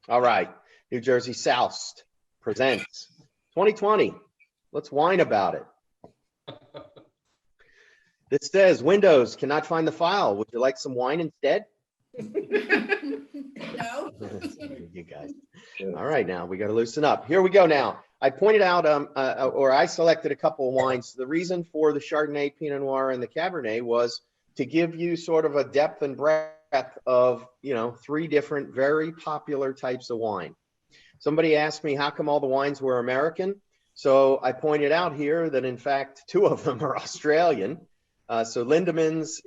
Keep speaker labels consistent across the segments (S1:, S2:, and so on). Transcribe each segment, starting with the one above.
S1: All right. New Jersey Soust presents 2020. Let's whine about it. This says Windows cannot find the file. Would you like some wine instead?
S2: No.
S1: You guys. All right, now we got to loosen up. Here we go now. I pointed out, or I selected a couple of wines. The reason for the Chardonnay, Pinot Noir, and the Cabernet was to give you sort of a depth and breadth of, three different very popular types of wine. Somebody asked me how come all the wines were American. So I pointed out here that in fact, two of them are Australian. So Lindemans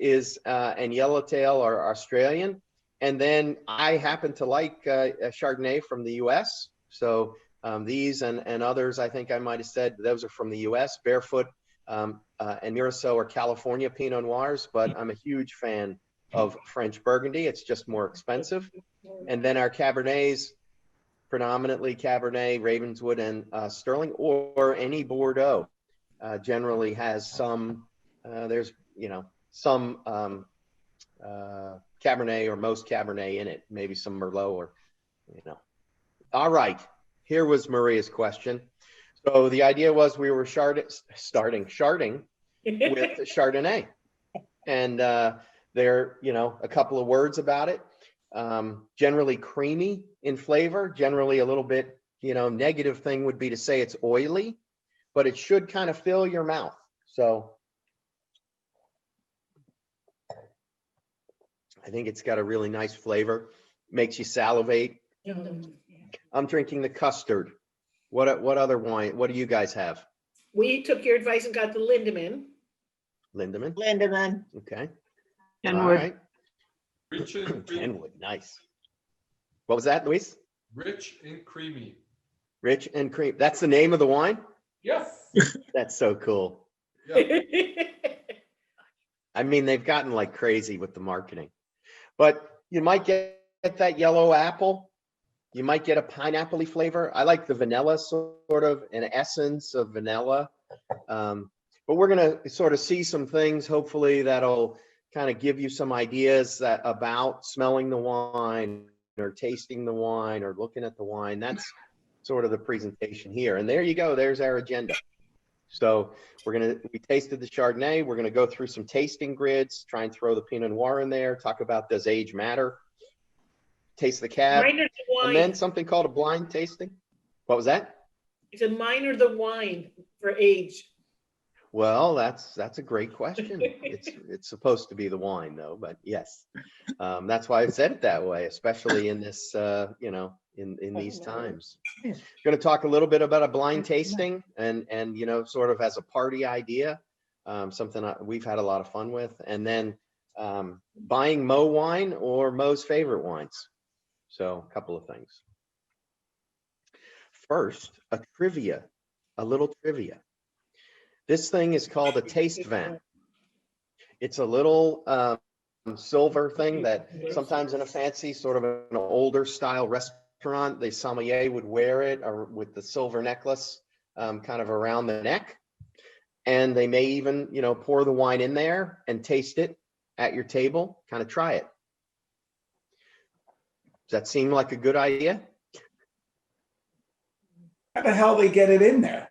S1: and Yellowtail are Australian. And then I happen to like a Chardonnay from the US. So these and others, I think I might have said, those are from the US. Barefoot and Mirabeau are California Pinot Noirs, but I'm a huge fan of French Burgundy. It's just more expensive. And then our Cabernets, predominantly Cabernet, Ravenswood, and Sterling, or any Bordeaux, generally has some, some Cabernet or most Cabernet in it, maybe some Merlot or, All right, here was Maria's question. So the idea was we were sharding with Chardonnay. And there, a couple of words about it. Generally creamy in flavor, generally a little bit, negative thing would be to say it's oily, but it should kind of fill your mouth. So I think it's got a really nice flavor, makes you salivate. I'm drinking the custard. What other wine? What do you guys have?
S3: We took your advice and got the Lindemann.
S1: Lindemann. Okay.
S4: Kenwood.
S1: All right.
S5: Rich and creamy.
S1: Kenwood, nice. What was that, Luis?
S5: Rich and creamy.
S1: Rich and cream. That's the name of the wine?
S5: Yes.
S1: That's so cool.
S5: Yeah.
S1: I mean, they've gotten like crazy with the marketing. But you might get that yellow apple. You might get a pineapple-y flavor. I like the vanilla, sort of an essence of vanilla. But we're going to sort of see some things, hopefully, that'll kind of give you some ideas about smelling the wine or tasting the wine or looking at the wine. That's sort of the presentation here. And there you go. There's our agenda. So we tasted the Chardonnay. We're going to go through some tasting grids, try and throw the Pinot Noir in there, talk about does age matter, taste the cab, and then something called a blind tasting. What was that?
S3: It's a minor the wine for age.
S1: Well, that's a great question. It's supposed to be the wine though, but yes, that's why I said it that way, especially in this, in these times. Going to talk a little bit about a blind tasting and sort of as a party idea, something we've had a lot of fun with, and then buying Mo wine or Mo's favorite wines. So a couple of things. First, a little trivia. This thing is called a taste vent. It's a little silver thing that sometimes in a fancy sort of an older style restaurant, the sommelier would wear it or with the silver necklace kind of around the neck. And they may even, pour the wine in there and taste it at your table, kind of try it. Does that seem like a good idea?
S6: How the hell they get it in there?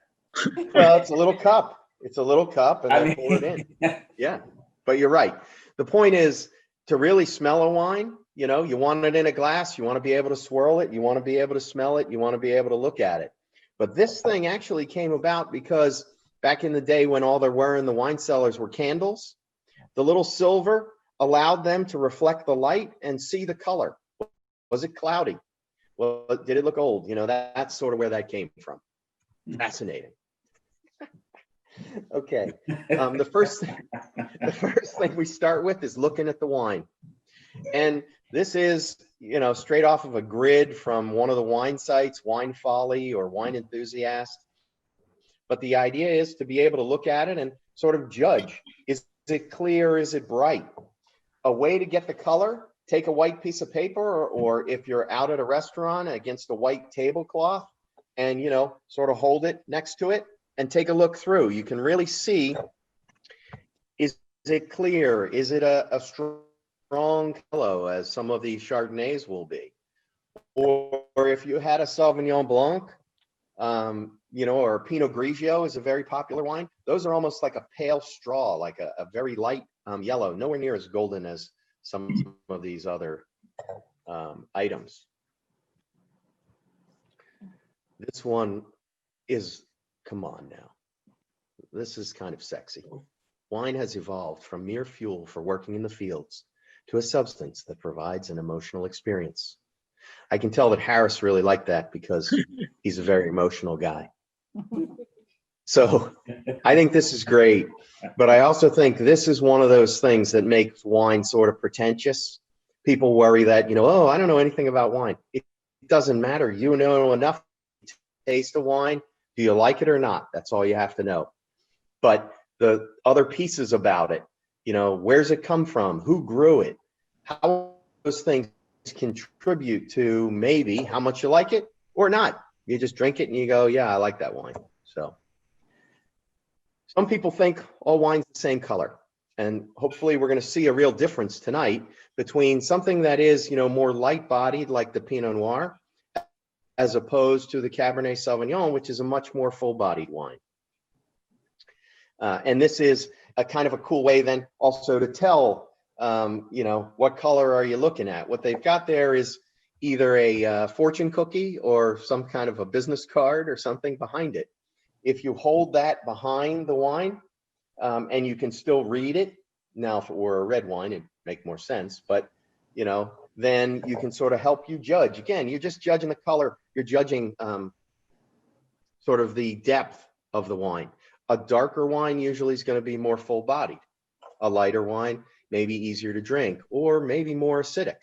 S1: Well, it's a little cup. It's a little cup and they pour it in. Yeah, but you're right. The point is to really smell a wine, you want it in a glass, you want to be able to swirl it, you want to be able to smell it, you want to be able to look at it. But this thing actually came about because back in the day when all there were in the wine cellars were candles, the little silver allowed them to reflect the light and see the color. Was it cloudy? Well, did it look old? That's sort of where that came from. Fascinating. Okay. The first thing we start with is looking at the wine. And this is, straight off of a grid from one of the wine sites, Wine Folly or Wine Enthusiast. But the idea is to be able to look at it and sort of judge. Is it clear? Is it bright? A way to get the color, take a white piece of paper or if you're out at a restaurant against a white tablecloth and, sort of hold it next to it and take a look through. You can really see, is it clear? Is it a strong color as some of these Chardonnays will be? Or if you had a Sauvignon Blanc, or Pinot Grigio is a very popular wine. Those are almost like a pale straw, like a very light yellow, nowhere near as golden as some of these other items. This one is, come on now. This is kind of sexy. Wine has evolved from mere fuel for working in the fields to a substance that provides an emotional experience. I can tell that Harris really liked that because he's a very emotional guy. So I think this is great, but I also think this is one of those things that makes wine sort of pretentious. People worry that, oh, I don't know anything about wine. It doesn't matter. You know enough to taste a wine. Do you like it or not? That's all you have to know. But the other pieces about it, where's it come from? Who grew it? How those things contribute to maybe how much you like it or not. You just drink it and you go, yeah, I like that wine. So some people think all wine's the same color. And hopefully we're going to see a real difference tonight between something that is, more light bodied like the Pinot Noir, as opposed to the Cabernet Sauvignon, which is a much more full bodied wine. And this is a kind of a cool way then also to tell, what color are you looking at? What they've got there is either a fortune cookie or some kind of a business card or something behind it. If you hold that behind the wine and you can still read it, now if it were a red wine, it'd make more sense, but then you can sort of help you judge. Again, you're just judging the color. You're judging sort of the depth of the wine. A darker wine usually is going to be more full bodied. A lighter wine may be easier to drink or maybe more acidic.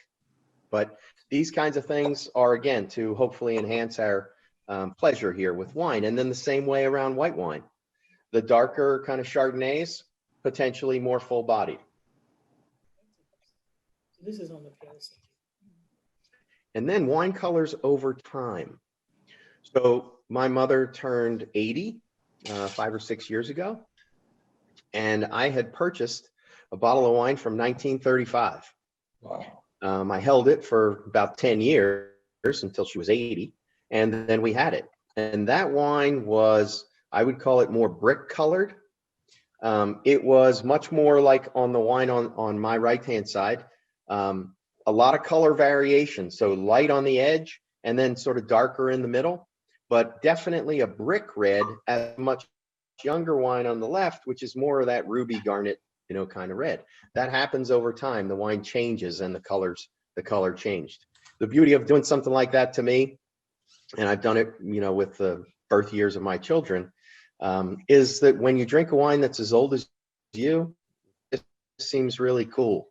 S1: But these kinds of things are, again, to hopefully enhance our pleasure here with wine. And then the same way around white wine. The darker kind of Chardonnays, potentially more full bodied.
S3: This is on the pale side.
S1: And then wine colors over time. So my mother turned 80 5 or 6 years ago, and I had purchased a bottle of wine from 1935.
S6: Wow.
S1: I held it for about 10 years until she was 80, and then we had it. And that wine was, I would call it more brick colored. It was much more like on the wine on my right-hand side, a lot of color variation. So light on the edge and then sort of darker in the middle, but definitely a brick red as a much younger wine on the left, which is more of that ruby garnet, kind of red. That happens over time. The wine changes and the color changed. The beauty of doing something like that to me, and I've done it, with the birth years of my children, is that when you drink a wine that's as old as you, it seems really cool.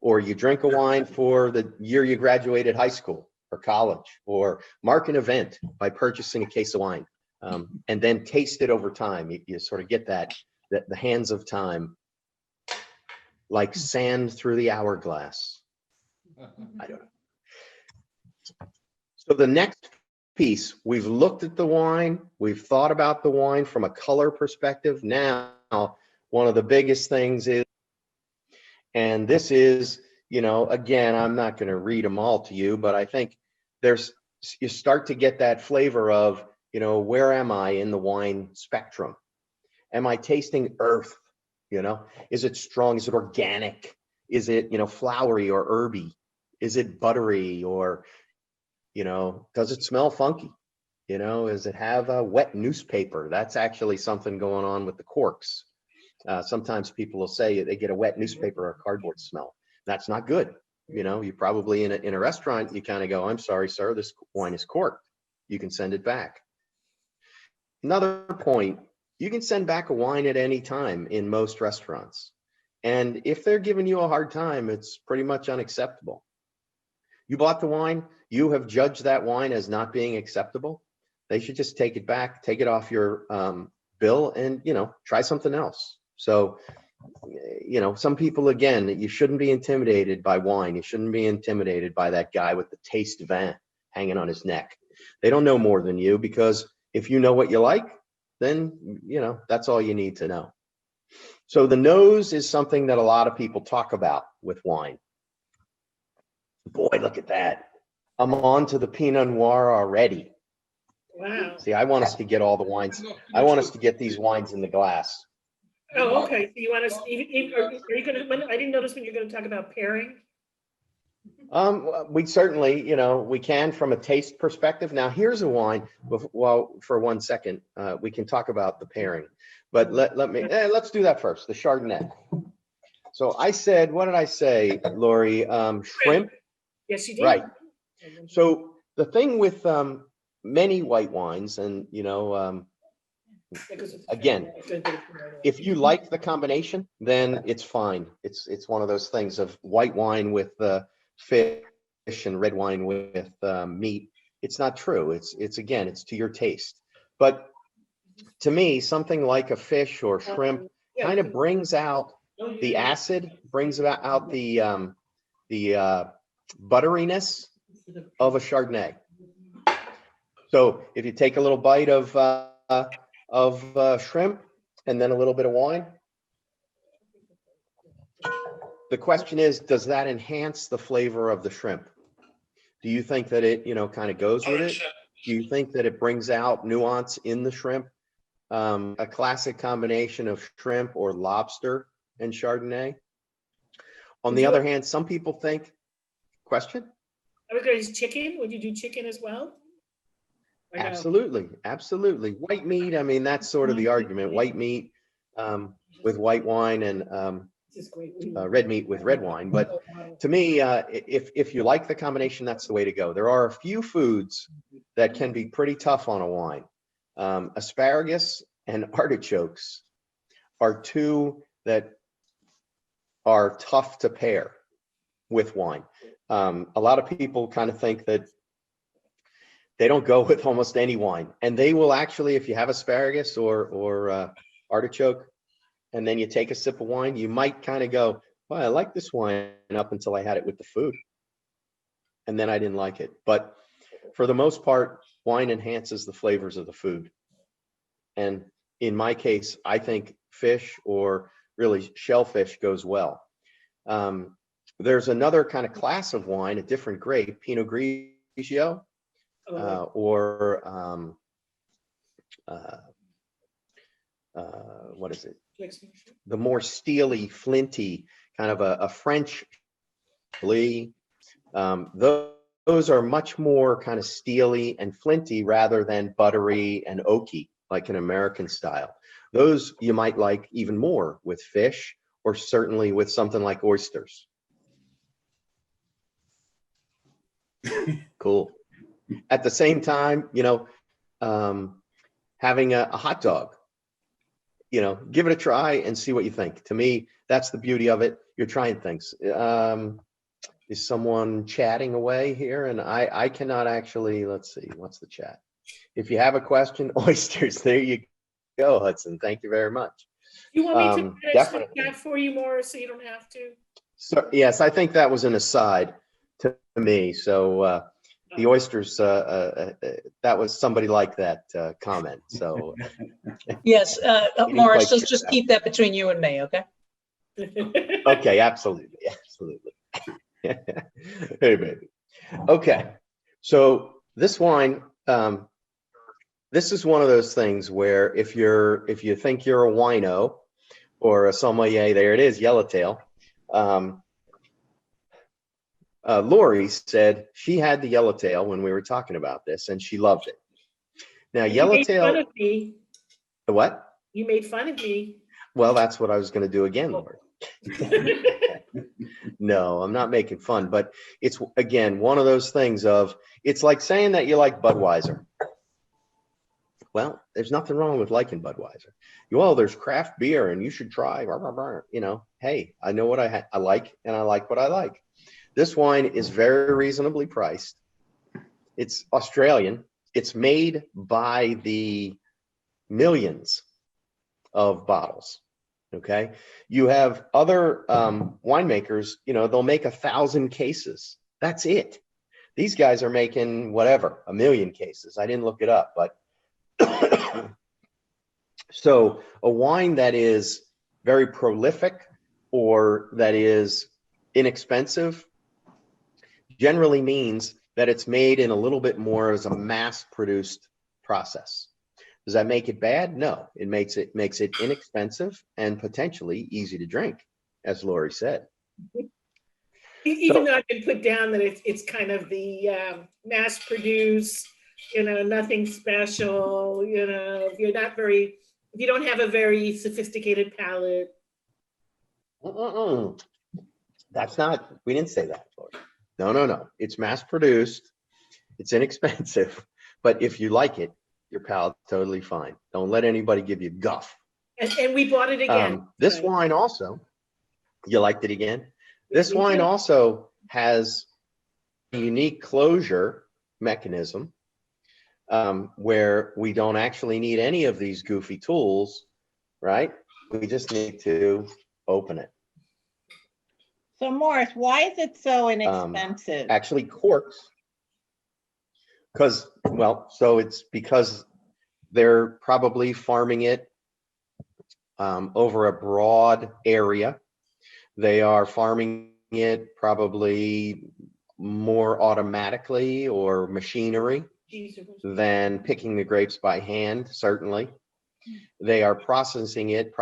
S1: Or you drink a wine for the year you graduated high school or college, or mark an event by purchasing a case of wine, and then taste it over time. You sort of get that the hands of time, like sand through the hourglass. I don't know. So the next piece, we've looked at the wine, we've thought about the wine from a color perspective. Now, one of the biggest things is, and this is, again, I'm not going to read them all to you, but I think you start to get that flavor of, where am I in the wine spectrum? Am I tasting earth? Is it strong? Is it organic? Is it, flowery or herby? Is it buttery or, does it smell funky? Does it have a wet newspaper? That's actually something going on with the corks. Sometimes people will say they get a wet newspaper or cardboard smell. That's not good. You probably in a restaurant, you kind of go, I'm sorry, sir, this wine is corked. You can send it back. Another point, you can send back a wine at any time in most restaurants. And if they're giving you a hard time, it's pretty much unacceptable. You bought the wine, you have judged that wine as not being acceptable. They should just take it back, take it off your bill and, try something else. So, some people, again, you shouldn't be intimidated by wine. You shouldn't be intimidated by that guy with the taste vin hanging on his neck. They don't know more than you, because if you know what you like, then, that's all you need to know. So the nose is something that a lot of people talk about with wine. Boy, look at that. I'm on to the Pinot Noir already.
S3: Wow.
S1: See, I want us to get all the wines. I want us to get these wines in the glass.
S3: Oh, okay. So you want us, are you gonna, I didn't notice when you're gonna talk about pairing.
S1: We certainly, we can from a taste perspective. Now, here's a wine. Well, for 1 second, we can talk about the pairing, but let's do that first. The Chardonnay. So I said, what did I say, Lori? Shrimp.
S3: Yes, you did.
S1: Right. So the thing with many white wines, and again, if you like the combination, then it's fine. It's one of those things of white wine with fish and red wine with meat. It's not true. It's again, it's to your taste. But to me, something like a fish or shrimp kind of brings out the acid, brings out the butteriness of a Chardonnay. So if you take a little bite of shrimp and then a little bit of wine, the question is, does that enhance the flavor of the shrimp? Do you think that it, kind of goes with it? Do you think that it brings out nuance in the shrimp? A classic combination of shrimp or lobster and Chardonnay. On the other hand, some people think, question?
S3: I was going to chicken. Would you do chicken as well?
S1: Absolutely. Absolutely. White meat. I mean, that's sort of the argument. White meat with white wine and red meat with red wine. But to me, if you like the combination, that's the way to go. There are a few foods that can be pretty tough on a wine. Asparagus and artichokes are two that are tough to pair with wine. A lot of people kind of think that they don't go with almost any wine, and they will actually, if you have asparagus or artichoke, and then you take a sip of wine, you might kind of go, well, I like this wine up until I had it with the food, and then I didn't like it. But for the most part, wine enhances the flavors of the food. And in my case, I think fish or really shellfish goes well. There's another kind of class of wine, a different grape, Pinot Grigio, or what is it? The more steely, flinty, kind of a French Chablis. Those are much more kind of steely and flinty rather than buttery and oaky, like an American style. Those you might like even more with fish, or certainly with something like oysters. Cool. At the same time, having a hot dog, give it a try and see what you think. To me, that's the beauty of it. You're trying things. Is someone chatting away here? And I cannot actually, let's see, what's the chat? If you have a question, oysters, there you go, Hudson. Thank you very much.
S3: You want me to
S1: definitely
S3: chat for you more so you don't have to?
S1: So, yes, I think that was an aside to me. So the oysters, that was somebody like that comment. So
S2: yes, Morris, just keep that between you and me, okay?
S1: Okay, absolutely, absolutely. Hey, baby. Okay, so this wine, this is one of those things where if you think you're a wino or a sommelier, there it is, Yellowtail. Lori said she had the Yellowtail when we were talking about this, and she loved it. Now, Yellowtail.
S3: You made fun of me.
S1: The what?
S3: You made fun of me.
S1: Well, that's what I was going to do again, Lori. No, I'm not making fun, but it's, again, one of those things of, it's like saying that you like Budweiser. Well, there's nothing wrong with liking Budweiser. Well, there's craft beer and you should try, hey, I know what I like, and I like what I like. This wine is very reasonably priced. It's Australian. It's made by the millions of bottles. Okay. You have other winemakers, they'll make 1,000 cases. That's it. These guys are making whatever, 1 million cases. I didn't look it up, but so a wine that is very prolific or that is inexpensive generally means that it's made in a little bit more as a mass-produced process. Does that make it bad? No, it makes it inexpensive and potentially easy to drink, as Lori said.
S3: Even though I've been put down that it's kind of the mass produced, nothing special, if you don't have a very sophisticated palate.
S1: That's not, we didn't say that, Lori. No. It's mass produced. It's inexpensive. But if you like it, your palate's totally fine. Don't let anybody give you guff.
S3: And we bought it again.
S1: This wine also, you liked it again? This wine also has a unique closure mechanism where we don't actually need any of these goofy tools, right? We just need to open it.
S4: So Morris, why is it so inexpensive?
S1: Actually corks, it's because they're probably farming it over a broad area. They are farming it probably more automatically or machinery than picking the grapes by hand, certainly. They are processing it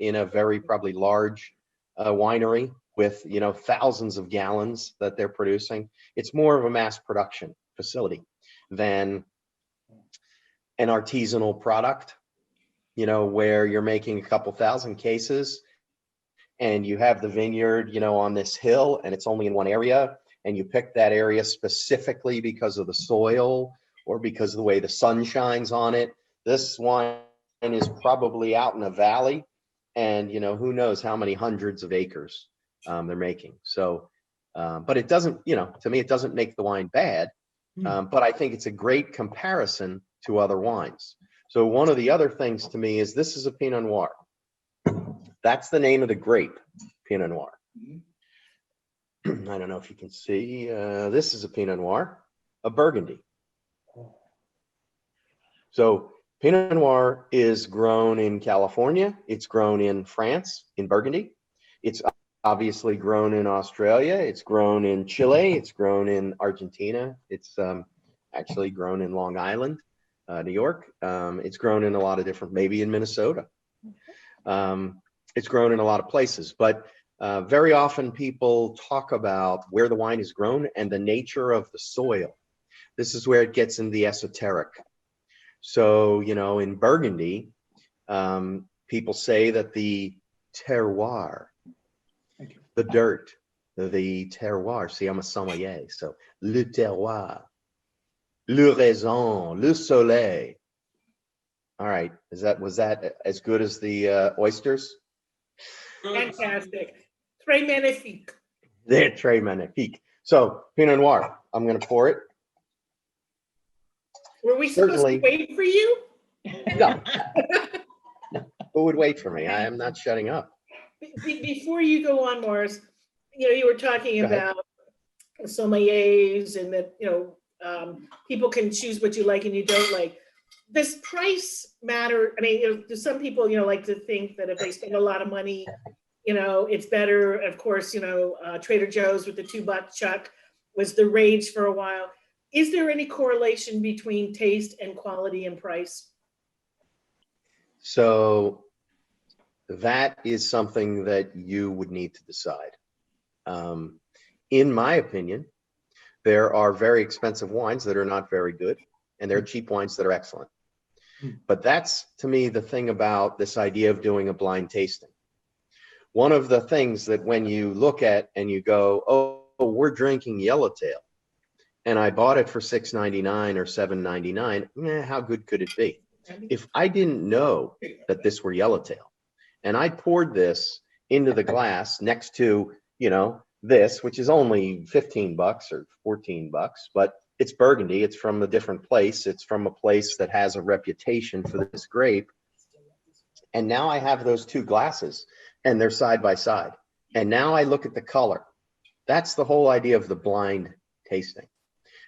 S1: in a very probably large winery with, thousands of gallons that they're producing. It's more of a mass production facility than an artisanal product, where you're making a couple thousand cases and you have the vineyard, on this hill and it's only in one area and you pick that area specifically because of the soil or because of the way the sun shines on it. This wine is probably out in a valley and, who knows how many hundreds of acres they're making. So, but it doesn't, to me, it doesn't make the wine bad. But I think it's a great comparison to other wines. So one of the other things to me is this is a Pinot Noir. That's the name of the grape, Pinot Noir. I don't know if you can see. This is a Pinot Noir, a Burgundy. So Pinot Noir is grown in California. It's grown in France, in Burgundy. It's obviously grown in Australia. It's grown in Chile. It's grown in Argentina. It's actually grown in Long Island, New York. It's grown in a lot of different, maybe in Minnesota. It's grown in a lot of places, but very often people talk about where the wine is grown and the nature of the soil. This is where it gets in the esoteric. So, in Burgundy, people say that the terroir, the dirt, the terroir, see, I'm a sommelier, so le terroir, le raisin, le soleil. All right, was that as good as the oysters?
S3: Fantastic. Très magnifique.
S1: They're très magnifique. So Pinot Noir, I'm going to pour it.
S3: Were we supposed to wait for you?
S1: No. Who would wait for me? I am not shutting up.
S3: Before you go on, Morris, you were talking about sommeliers and that, people can choose what you like and you don't like. Does price matter? I mean, some people, like to think that if they spend a lot of money, it's better. Of course, Trader Joe's with the $2 chuck was the rage for a while. Is there any correlation between taste and quality and price?
S1: So that is something that you would need to decide. In my opinion, there are very expensive wines that are not very good, and there are cheap wines that are excellent. But that's, to me, the thing about this idea of doing a blind tasting. One of the things that when you look at and you go, oh, we're drinking Yellowtail, and I bought it for $6.99 or $7.99, how good could it be? If I didn't know that this were Yellowtail, and I poured this into the glass next to, this, which is only $15 or $14, but it's Burgundy. It's from a different place. It's from a place that has a reputation for this grape. And now I have those two glasses and they're side by side. And now I look at the color. That's the whole idea of the blind tasting.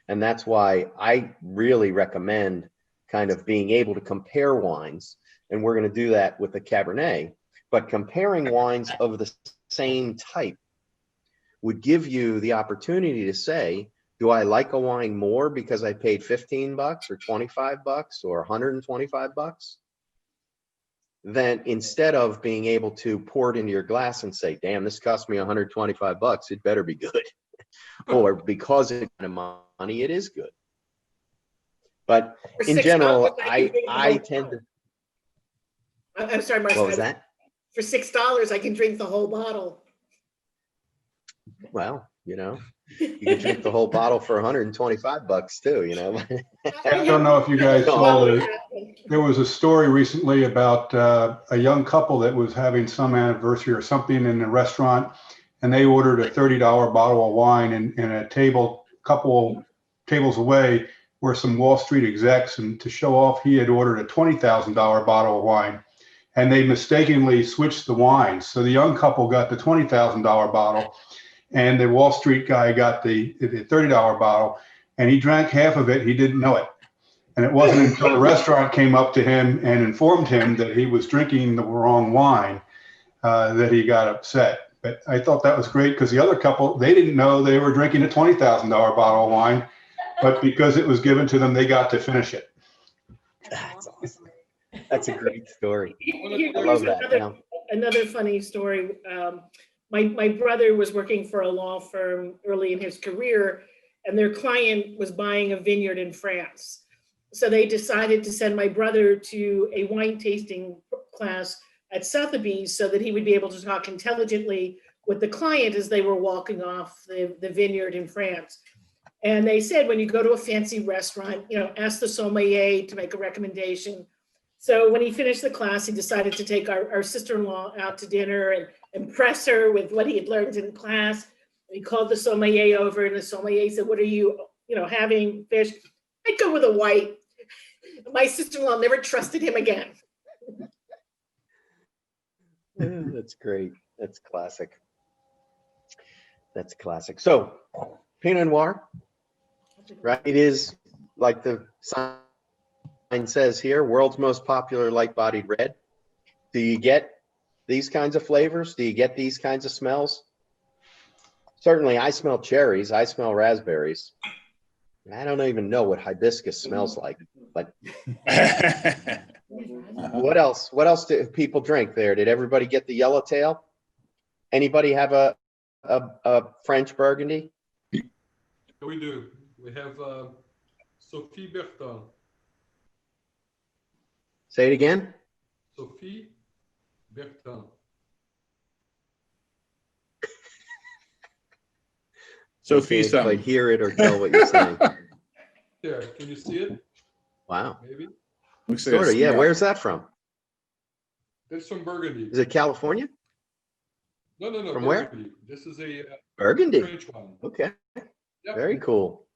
S1: And that's why I really recommend kind of being able to compare wines. And we're going to do that with the Cabernet, but comparing wines of the same type would give you the opportunity to say, Do I like a wine more because I paid $15 or $25 or $125? Then instead of being able to pour it into your glass and say, damn, this cost me $125, it better be good. Or because it's kind of money, it is good. But
S3: For
S1: in
S3: $6,
S1: general,
S3: I can drink the
S1: I
S3: whole
S1: tend to,
S3: bottle. I'm sorry, Marcia.
S1: what was that?
S3: For $6, I can drink the whole bottle.
S1: Well, you know, you can drink the whole bottle for $125 too, you know.
S7: I don't know if you guys saw there was a story recently about a young couple that was having some anniversary or something in a restaurant, and they ordered a $30 bottle of wine, and a couple tables away were some Wall Street execs, and to show off, he had ordered a $20,000 bottle of wine, and they mistakenly switched the wines. So the young couple got the $20,000 bottle, and the Wall Street guy got the $30 bottle, and he drank half of it. He didn't know it. And it wasn't until the restaurant came up to him and informed him that he was drinking the wrong wine that he got upset. But I thought that was great because the other couple, they didn't know they were drinking a $20,000 bottle of wine, but because it was given to them, they got to finish it.
S1: That's awesome. That's a great story.
S3: Here's
S1: I love that.
S3: another funny story. My brother was working for a law firm early in his career, and their client was buying a vineyard in France. So they decided to send my brother to a wine tasting class at Sotheby's so that he would be able to talk intelligently with the client as they were walking off the vineyard in France. And they said, when you go to a fancy restaurant, you know, ask the sommelier to make a recommendation. So when he finished the class, he decided to take our sister-in-law out to dinner and impress her with what he had learned in class. He called the sommelier over, and the sommelier said, what are you having, fish? I'd go with a white. My sister-in-law never trusted him again.
S1: That's great. That's classic. That's classic. So Pinot Noir, right? It is, like the sign says here, world's most popular light-bodied red. Do you get these kinds of flavors? Do you get these kinds of smells? Certainly, I smell cherries. I smell raspberries. I don't even know what hibiscus smells like, but what else? What else do people drink there? Did everybody get the yellowtail? Anybody have a French Burgundy?
S5: We do. We have Sophie Bertin.
S1: Say it again.
S5: Sophie Bertin.
S8: Sophie,
S1: I can't quite hear it or tell what you're saying.
S5: Here, can you see it?
S1: Wow.
S5: Maybe.
S8: looks like
S1: Sort of,
S8: a
S1: yeah.
S8: cigar.
S1: Where's that from?
S5: That's from Burgundy.
S1: Is it California?
S5: No.
S1: From where?
S5: Burgundy. This is a
S1: Burgundy.
S5: French one.
S1: Okay.
S5: Yep.
S1: Very cool.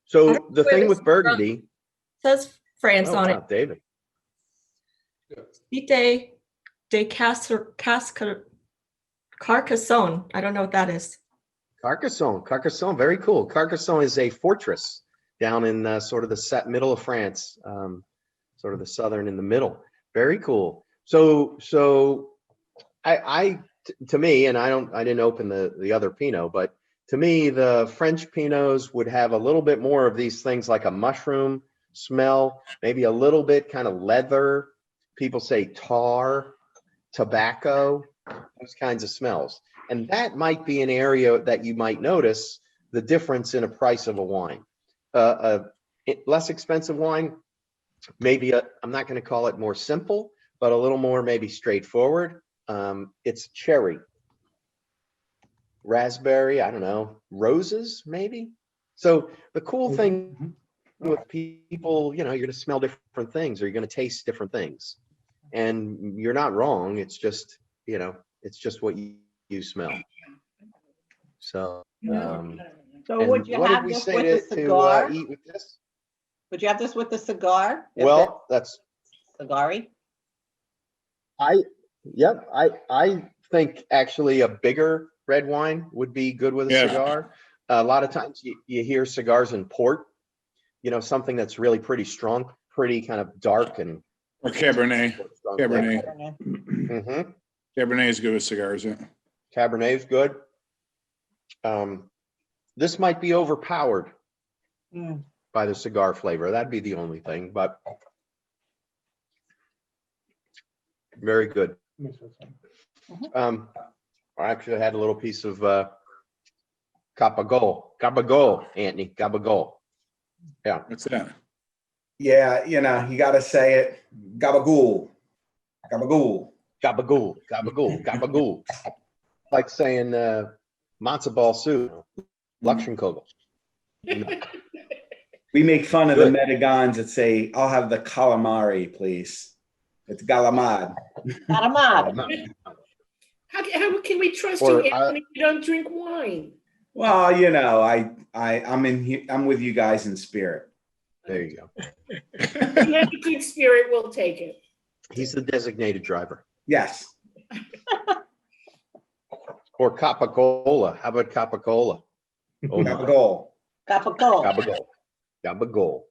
S1: So the thing with Burgundy.
S9: Says France
S1: Oh,
S9: on
S1: wow, David.
S9: it. De Carcassonne. I don't know what that is.
S1: Carcassonne, very cool. Carcassonne is a fortress down in sort of the middle of France, sort of the southern in the middle. Very cool. So to me, and I didn't open the other Pinot, but to me, the French Pinots would have a little bit more of these things like a mushroom smell, maybe a little bit kind of leather. People say tar, tobacco, those kinds of smells. And that might be an area that you might notice the difference in a price of a wine. Less expensive wine, maybe I'm not going to call it more simple, but a little more maybe straightforward. It's cherry, raspberry, I don't know, roses maybe. So the cool thing with people, you're going to smell different things or you're going to taste different things. And you're not wrong. It's just, it's just what you smell. So,
S4: So would you have this with a cigar?
S1: Eat with this?
S4: Would you have this with a cigar?
S1: Well, that's
S4: Cigari?
S1: I think actually a bigger red wine would be good with a cigar. A lot of times you hear cigars in port, something that's really pretty strong, pretty kind of dark and
S8: Or Cabernet. Cabernet.
S1: Mm-hmm.
S8: Cabernet is good with cigars. Yeah.
S1: Cabernet is good. This might be overpowered
S4: Mm.
S1: by the cigar flavor. That'd be the only thing, but very good. I actually had a little piece of Gabagol, Anthony, Gabagol. Yeah.
S8: What's that?
S6: Yeah, you know, you gotta say it. Gabagool. Gabagool.
S1: Gabagool, gabagool, gabagool. Like saying matzo ball soup, Luxemkogel.
S6: We make fun of
S1: Good.
S6: the Medigons that say, I'll have the calamari, please. It's galamad.
S4: Alamad.
S3: How can we trust
S1: Or,
S3: you, Anthony, if you don't drink wine?
S6: Well, you know, I'm with you guys in spirit.
S1: There you go.
S3: If you have a good spirit, we'll take it.
S1: He's the designated driver.
S6: Yes.
S1: Or Capicola. How about Capicola? Oh my.
S6: Gabagol.
S4: Capicola.
S1: Gabagol. Gabagol.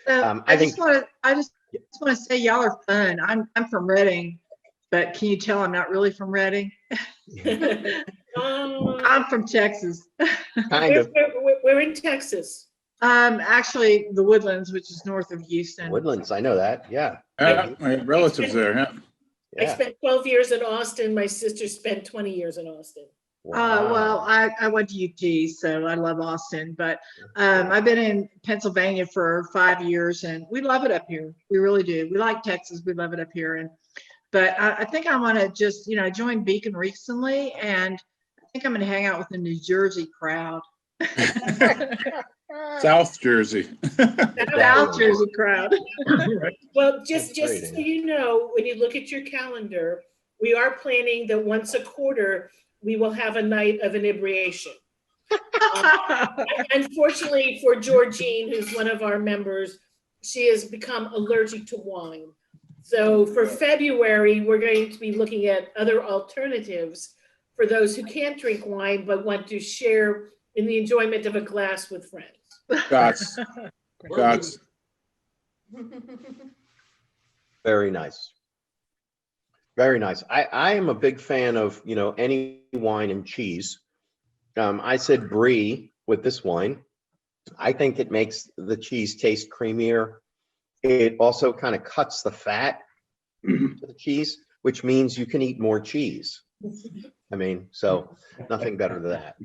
S1: I
S10: I
S1: think-
S10: just want to say y'all are fun. I'm from Reading, but can you tell I'm not really from Reading? I'm from Texas.
S1: Kind of.
S3: We're in Texas.
S10: Actually the Woodlands, which is north of Houston.
S1: Woodlands, I know that. Yeah.
S8: My relatives there, yeah.
S3: I
S1: Yeah.
S3: spent 12 years in Austin. My sister spent 20 years in Austin.
S10: Well, I went to UT, so I love Austin, but I've been in Pennsylvania for 5 years and we love it up here. We really do. We like Texas. We love it up here. But I think I want to just, I joined Beacon recently and I think I'm going to hang out with the New Jersey crowd.
S8: South Jersey.
S10: South Jersey crowd.
S3: Well, just
S1: great,
S3: so
S1: Anne.
S3: you know, when you look at your calendar, we are planning that once a quarter, we will have a night of inebriation. Unfortunately for Georgine, who's one of our members, she has become allergic to wine. So for February, we're going to be looking at other alternatives for those who can't drink wine but want to share in the enjoyment of a glass with friends.
S8: Scots. Scots.
S1: Very nice. Very nice. I am a big fan of, any wine and cheese. I said brie with this wine. I think it makes the cheese taste creamier. It also kind of cuts the fat to the cheese, which means you can eat more cheese. I mean, so nothing better than that.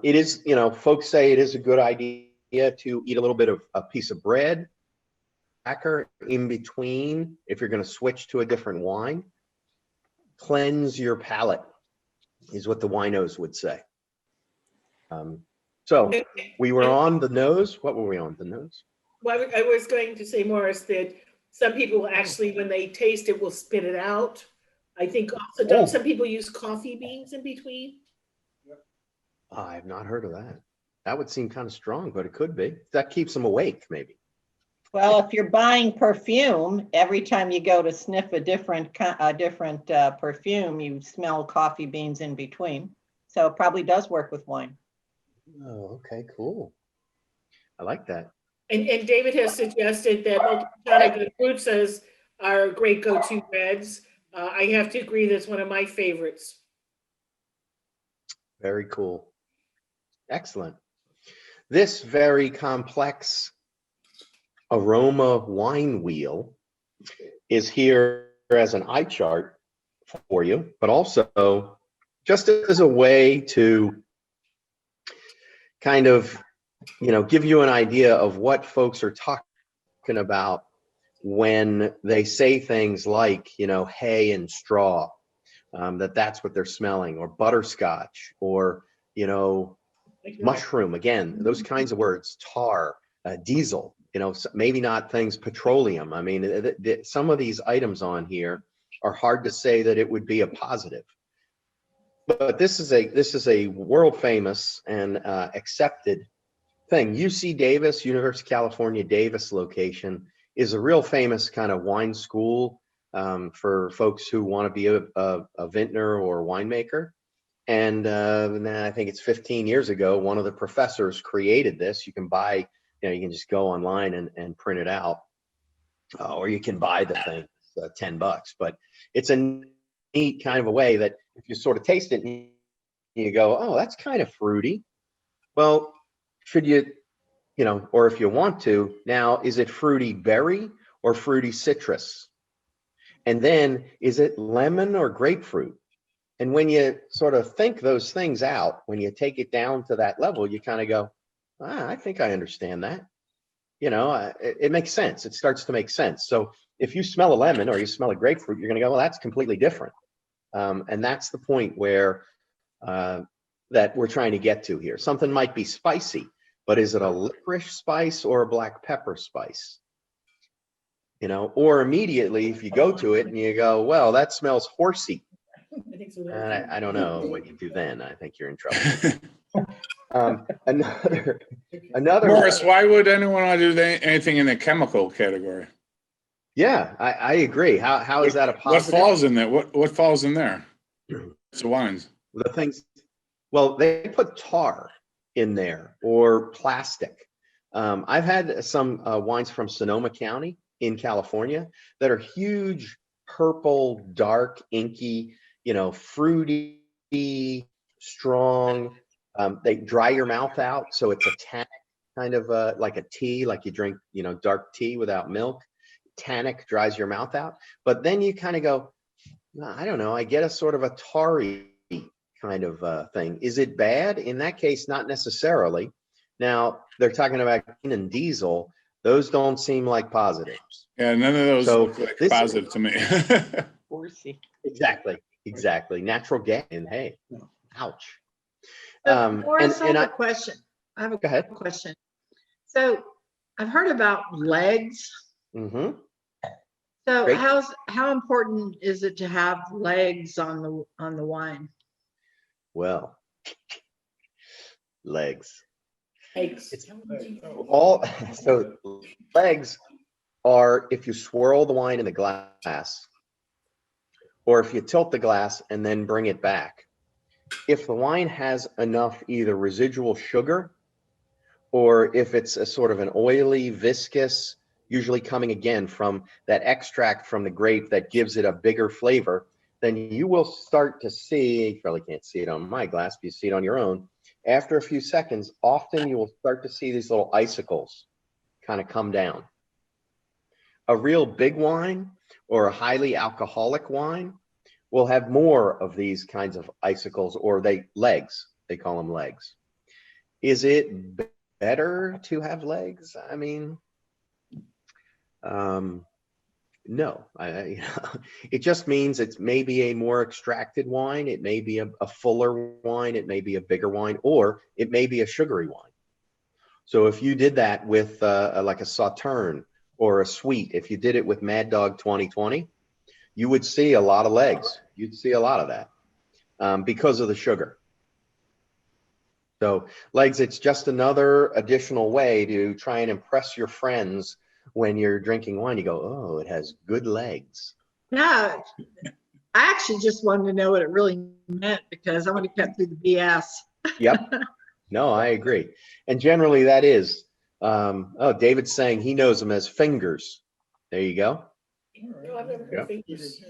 S1: It is, folks say it is a good idea to eat a little bit of a piece of bread, cracker in between if you're going to switch to a different wine. Cleanse your palate is what the winos would say. So we were on the nose. What were we on? The nose?
S3: Well, I was going to say, Morris, that some people actually, when they taste it, will spit it out. I think also, don't some people use coffee beans in between?
S1: I have not heard of that. That would seem kind of strong, but it could be. That keeps them awake, maybe.
S4: Well, if you're buying perfume, every time you go to sniff a different perfume, you smell coffee beans in between. So it probably does work with wine.
S1: Oh, okay, cool. I like that.
S3: And David has suggested that Multicana Fruitsas are great go-to reds. I have to agree, that's one of my favorites.
S1: Very cool. Excellent. This very complex aroma wine wheel is here as an eye chart for you, but also just as a way to kind of, give you an idea of what folks are talking about when they say things like, hay and straw, that's what they're smelling, or butterscotch, or, mushroom, again, those kinds of words, tar, diesel, maybe not things, petroleum. I mean, some of these items on here are hard to say that it would be a positive. But this is a world famous and accepted thing. UC Davis, University of California, Davis location is a real famous kind of wine school for folks who want to be a vintner or winemaker. And I think it's 15 years ago, one of the professors created this. You can buy, you can just go online and print it out, or you can buy the thing, it's $10. But it's a neat kind of a way that if you sort of taste it, and you go, oh, that's kind of fruity. Well, should you, or if you want to, now, is it fruity berry or fruity citrus? And then is it lemon or grapefruit? And when you sort of think those things out, when you take it down to that level, you kind of go, I think I understand that. It makes sense. It starts to make sense. So if you smell a lemon or you smell a grapefruit, you're going to go, well, that's completely different. And that's the point where that we're trying to get to here. Something might be spicy, but is it a licorice spice or a black pepper spice? Or immediately if you go to it and you go, well, that smells horsey. I don't know what you do then. I think you're in trouble. Another
S8: Morris, why would anyone want to do anything in the chemical category?
S1: Yeah, I agree. How is that a positive?
S8: What falls in there? What falls in there? It's the wines.
S1: The things, well, they put tar in there or plastic. I've had some wines from Sonoma County in California that are huge, purple, dark, inky, fruity, strong. They dry your mouth out, so it's a tannic kind of like a tea, like you drink, dark tea without milk. Tannic dries your mouth out, but then you kind of go, I don't know, I get a sort of a tarry kind of thing. Is it bad? In that case, not necessarily. Now, they're talking about green and diesel. Those don't seem like positives.
S8: Yeah, none of those look like positive to me.
S4: Horsey.
S1: Exactly. Natural gas, and hey, ouch.
S10: Morris, I have a question. I have a question. So I've heard about legs.
S1: Mm-hmm.
S10: So
S1: Great.
S10: how important is it to have legs on the wine?
S1: Well, legs.
S3: Eggs.
S1: So legs are if you swirl the wine in the glass, or if you tilt the glass and then bring it back. If the wine has enough either residual sugar, or if it's a sort of an oily, viscous, usually coming again from that extract from the grape that gives it a bigger flavor, then you will start to see, you probably can't see it on my glass, but you see it on your own. After a few seconds, often you will start to see these little icicles kind of come down. A real big wine or a highly alcoholic wine will have more of these kinds of icicles, or legs. They call them legs. Is it better to have legs? I mean, no. It just means it's maybe a more extracted wine. It may be a fuller wine. It may be a bigger wine, or it may be a sugary wine. So if you did that with like a Sauterne or a sweet, if you did it with Mad Dog 2020, you would see a lot of legs. You'd see a lot of that because of the sugar. So legs, it's just another additional way to try and impress your friends when you're drinking wine. You go, oh, it has good legs.
S10: No, I actually just wanted to know what it really meant because I want to cut through the BS.
S1: Yep. No, I agree. And generally that is, David's saying he knows them as fingers. There you go.
S3: No, I've never heard of fingers.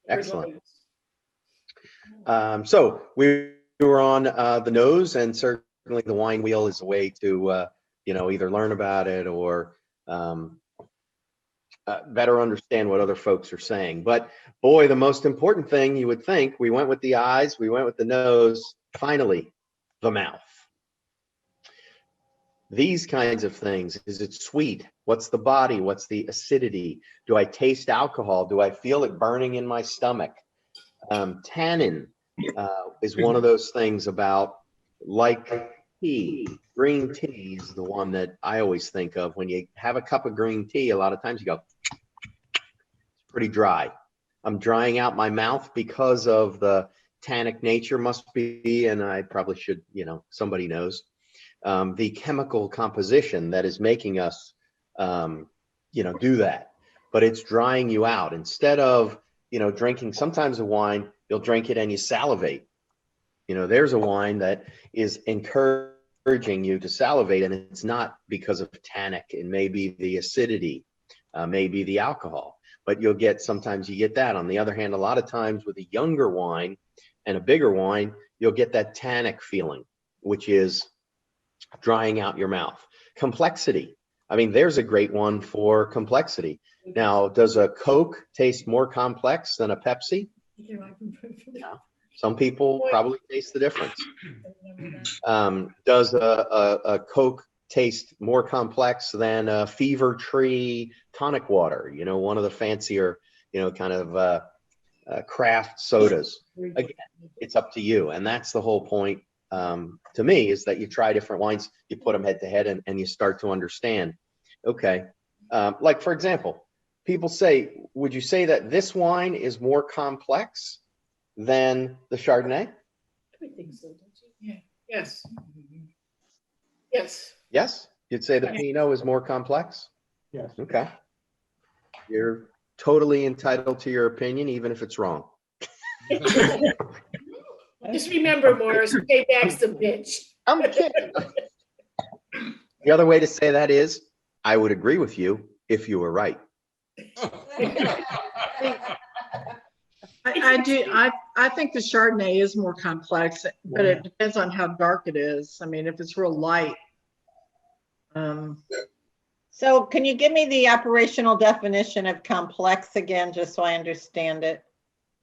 S1: Excellent. So we were on the nose, and certainly the wine wheel is a way to, either learn about it or better understand what other folks are saying. But boy, the most important thing you would think, we went with the eyes, we went with the nose, finally, the mouth. These kinds of things. Is it sweet? What's the body? What's the acidity? Do I taste alcohol? Do I feel it burning in my stomach? Tannin is one of those things about, like tea. Green tea is the one that I always think of. When you have a cup of green tea, a lot of times you go, it's pretty dry. I'm drying out my mouth because of the tannic nature must be, and I probably should, somebody knows. The chemical composition that is making us, do that, but it's drying you out. Instead of, drinking sometimes a wine, you'll drink it and you salivate. There's a wine that is encouraging you to salivate, and it's not because of tannic. It may be the acidity, maybe the alcohol, but sometimes you get that. On the other hand, a lot of times with a younger wine and a bigger wine, you'll get that tannic feeling, which is drying out your mouth. Complexity. I mean, there's a great one for complexity. Now, does a Coke taste more complex than a Pepsi? No. Some people probably taste the difference. Does a Coke taste more complex than a Fever Tree tonic water? You know, one of the fancier, you know, kind of craft sodas. Again, it's up to you. And that's the whole point to me, is that you try different wines, you put them head to head, and you start to understand. Okay. Like, for example, people say, would you say that this wine is more complex than the Chardonnay?
S3: I think so, don't you? Yeah. Yes. Yes.
S1: Yes? You'd say the
S3: Yes.
S1: Pinot is more complex?
S7: Yes.
S1: Okay. You're totally entitled to your opinion, even if it's wrong.
S3: Just remember, Morris, payback's a bitch.
S1: I'm kidding. The other way to say that is, I would agree with you if you were right.
S10: I do. I think the Chardonnay is more complex, but it depends on how dark it is. I mean, if it's real light.
S4: So can you give me the operational definition of complex again, just so I understand it?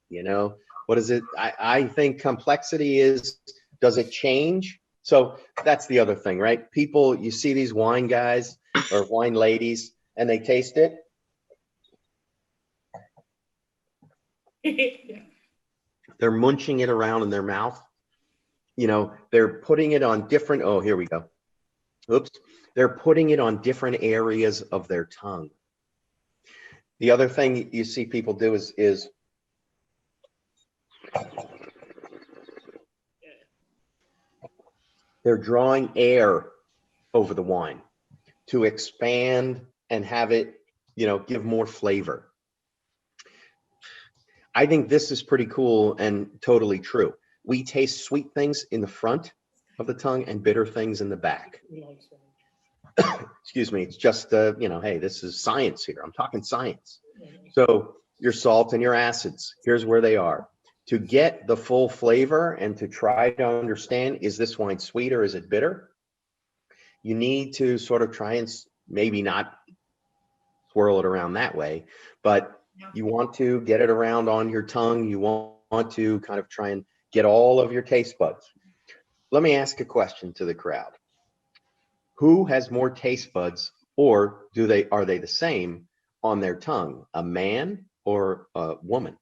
S1: You know, what is it? I think complexity is, does it change? So that's the other thing, right? People, you see these wine guys or wine ladies, and they taste it. They're munching it around in their mouth. You know, they're putting it on different, oh, here we go. Oops. They're putting it on different areas of their tongue. The other thing you see people do is they're drawing air over the wine to expand and have it, you know, give more flavor. I think this is pretty cool and totally true. We taste sweet things in the front of the tongue and bitter things in the back. Excuse me. It's just, you know, hey, this is science here. I'm talking science. So your salt and your acids, here's where they are. To get the full flavor and to try to understand, is this wine sweet or is it bitter? You need to sort of try and maybe not swirl it around that way, but you want to get it around on your tongue. You want to kind of try and get all of your taste buds. Let me ask a question to the crowd. Who has more taste buds, or are they the same on their tongue, a man or a woman?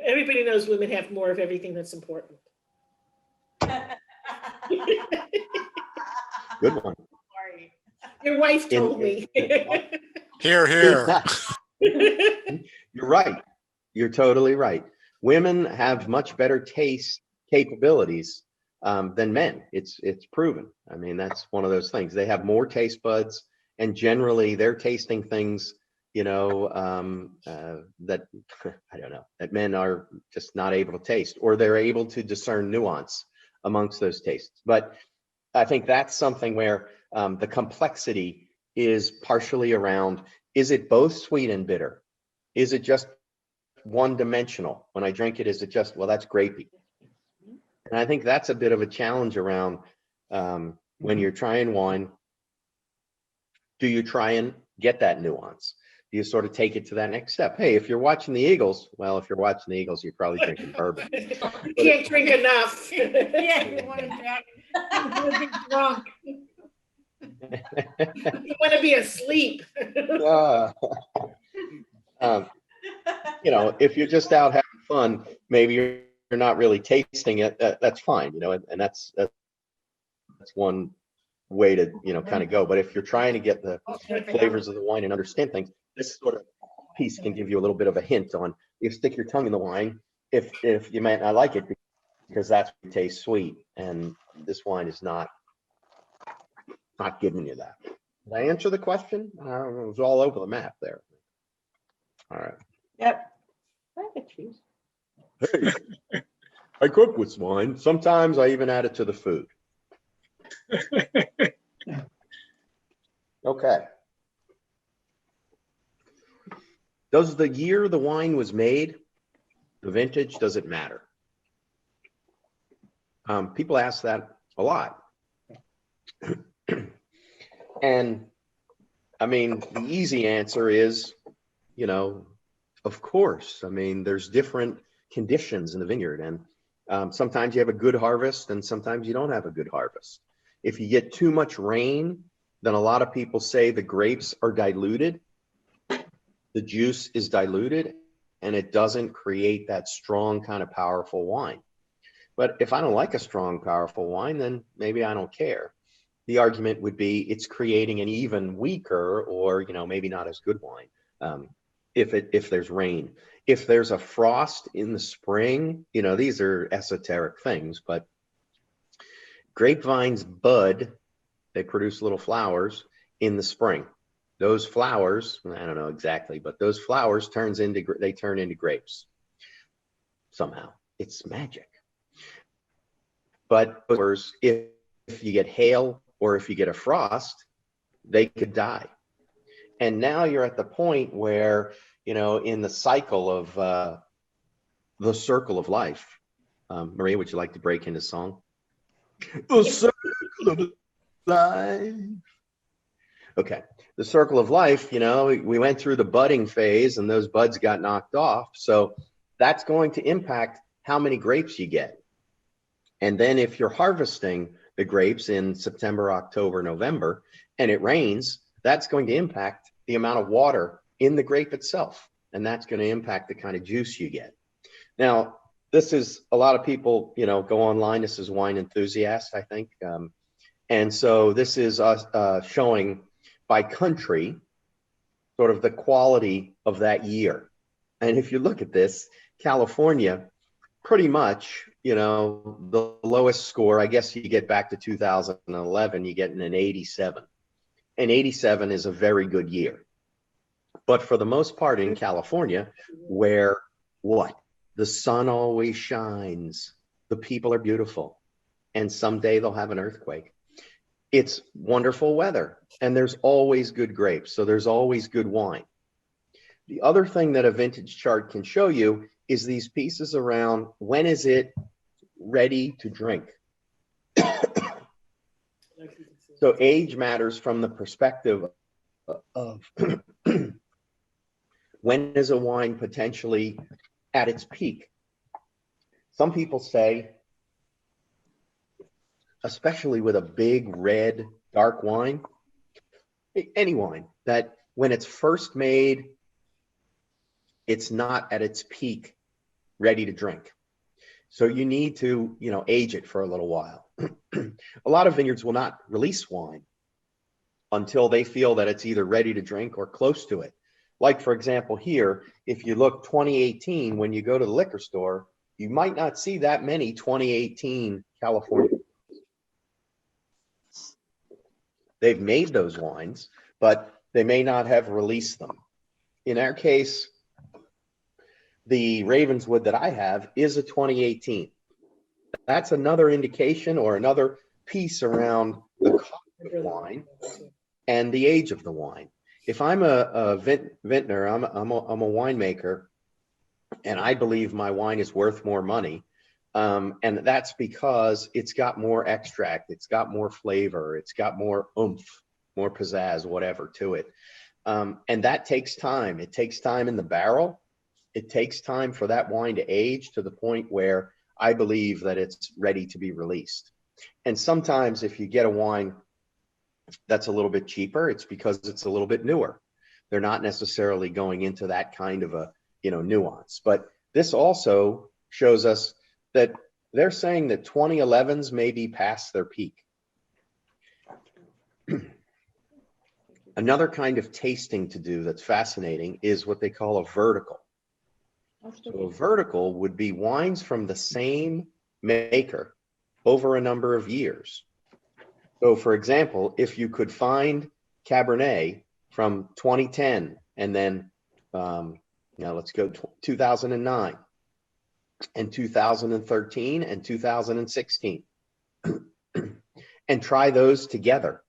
S3: Everybody knows women have more of everything that's important.
S1: Good one.
S3: Your wife told me.
S8: Here, here.
S1: You're right. You're totally right. Women have much better taste capabilities than men. It's proven. I mean, that's one of those things. They have more taste buds, and generally they're tasting things, you know, that I don't know, that men are just not able to taste, or they're able to discern nuance amongst those tastes. But I think that's something where the complexity is partially around, is it both sweet and bitter? Is it just one dimensional? When I drink it, is it just, well, that's grapey? And I think that's a bit of a challenge around when you're trying wine. Do you try and get that nuance? Do you sort of take it to that next step? Hey, if you're watching the Eagles, well, if you're watching the Eagles, you're probably drinking bourbon.
S3: You can't drink enough.
S10: Yeah, you want to be drunk.
S3: You want to be asleep.
S1: You know, if you're just out having fun, maybe you're not really tasting it. That's fine, you know, and that's one way to, you know, kind of go. But if you're trying to get the flavors of the wine and understand things, this sort of piece can give you a little bit of a hint on, you stick your tongue in the wine if you might not like it, because that's what tastes sweet, and this wine is not giving you that. Did I answer the question? It was all over the map there. All right.
S4: Yep. I could choose.
S1: Hey, I cook with wine. Sometimes I even add it to the food. Okay. Does the year the wine was made, the vintage, does it matter? People ask that a lot. And I mean, the easy answer is, you know, of course. I mean, there's different conditions in the vineyard, and sometimes you have a good harvest and sometimes you don't have a good harvest. If you get too much rain, then a lot of people say the grapes are diluted. The juice is diluted and it doesn't create that strong kind of powerful wine. But if I don't like a strong, powerful wine, then maybe I don't care. The argument would be it's creating an even weaker, or, you know, maybe not as good wine. If there's rain, if there's a frost in the spring, you know, these are esoteric things, but grapevines bud, they produce little flowers in the spring. Those flowers, I don't know exactly, but those flowers turn into grapes somehow. It's magic. But if you get hail or if you get a frost, they could die. And now you're at the point where, you know, in the cycle of the circle of life. Maria, would you like to break into song? The circle of life. Okay, the circle of life, you know, we went through the budding phase and those buds got knocked off. So that's going to impact how many grapes you get. And then if you're harvesting the grapes in September, October, November, and it rains, that's going to impact the amount of water in the grape itself. And that's going to impact the kind of juice you get. Now, this is a lot of people, you know, go online. This is Wine Enthusiast, I think. And so this is us showing by country sort of the quality of that year. And if you look at this, California, pretty much, you know, the lowest score, I guess you get back to 2011, you get an 87. And 87 is a very good year. But for the most part in California, where what? The sun always shines, the people are beautiful, and someday they'll have an earthquake. It's wonderful weather, and there's always good grapes, so there's always good wine. The other thing that a vintage chart can show you is these pieces around when is it ready to drink. So age matters from the perspective of when is a wine potentially at its peak. Some people say, especially with a big red dark wine, any wine, that when it's first made, it's not at its peak ready to drink. So you need to, you know, age it for a little while. A lot of vineyards will not release wine until they feel that it's either ready to drink or close to it. Like, for example, here, if you look 2018, when you go to the liquor store, you might not see that many 2018 California. They've made those wines, but they may not have released them. In our case, the Ravenswood that I have is a 2018. That's another indication or another piece around the cost of wine and the age of the wine. If I'm a vintner, I'm a winemaker, and I believe my wine is worth more money, and that's because it's got more extract, it's got more flavor, it's got more oomph, more pizzazz, whatever to it, and that takes time. It takes time in the barrel. It takes time for that wine to age to the point where I believe that it's ready to be released. And sometimes if you get a wine that's a little bit cheaper, it's because it's a little bit newer. They're not necessarily going into that kind of a, you know, nuance. But this also shows us that they're saying that 2011s may be past their peak. Another kind of tasting to do that's fascinating is what they call a vertical. So a vertical would be wines from the same maker over a number of years. So for example, if you could find Cabernet from 2010 and then, now let's go 2009 and 2013 and 2016 and try those together,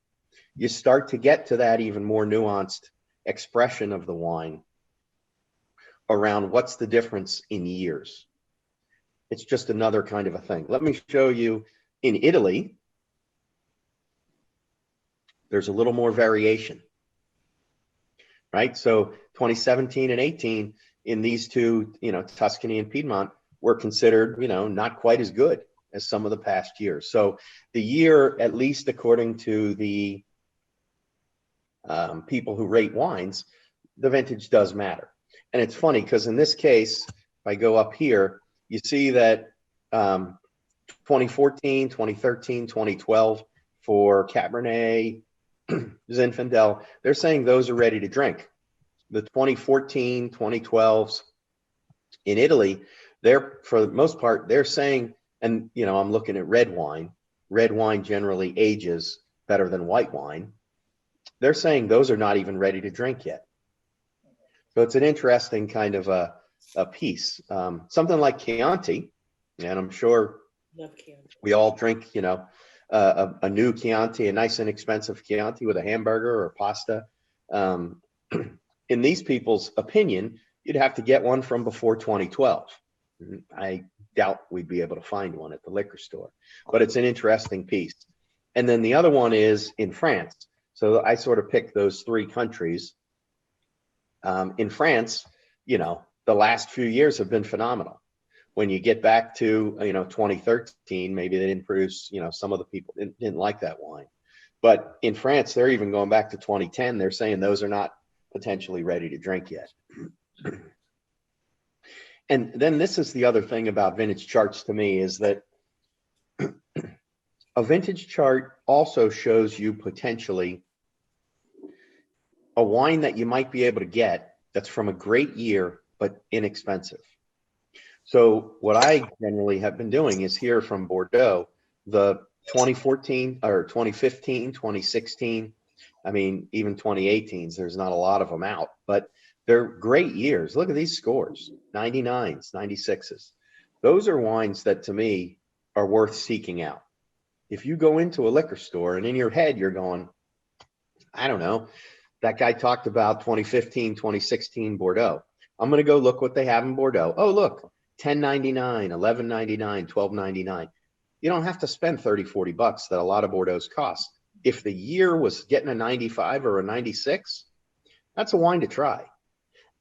S1: you start to get to that even more nuanced expression of the wine around what's the difference in years. It's just another kind of a thing. Let me show you in Italy. there's a little more variation, right? So 2017 and 18 in these two, Tuscany and Piedmont were considered, not quite as good as some of the past years. So the year, at least according to the people who rate wines, the vintage does matter. And it's funny because in this case, if I go up here, you see that 2014, 2013, 2012 for Cabernet, Zinfandel, they're saying those are ready to drink. The 2014, 2012s in Italy, they're, for the most part, they're saying, and I'm looking at red wine. Red wine generally ages better than white wine. They're saying those are not even ready to drink yet. So it's an interesting kind of a piece. Something like Chianti, and I'm sure we all drink, a new Chianti, a nice inexpensive Chianti with a hamburger or pasta. In these people's opinion, you'd have to get one from before 2012. I doubt we'd be able to find one at the liquor store, but it's an interesting piece. And then the other one is in France. So I sort of picked those three countries. In France, the last few years have been phenomenal. When you get back to, 2013, maybe they didn't produce, some of the people didn't like that wine. But in France, they're even going back to 2010. They're saying those are not potentially ready to drink yet. And then this is the other thing about vintage charts to me is that a vintage chart also shows you potentially a wine that you might be able to get that's from a great year, but inexpensive. So what I generally have been doing is here from Bordeaux, the 2014 or 2015, 2016, I mean, even 2018s, there's not a lot of them out, but they're great years. Look at these scores, 99s, 96s. Those are wines that to me are worth seeking out. If you go into a liquor store and in your head, you're going, I don't know, that guy talked about 2015, 2016 Bordeaux. I'm going to go look what they have in Bordeaux. Oh, look, $10.99, $11.99, $12.99. You don't have to spend 30, 40 bucks that a lot of Bordeaux's cost. If the year was getting a 95 or a 96, that's a wine to try.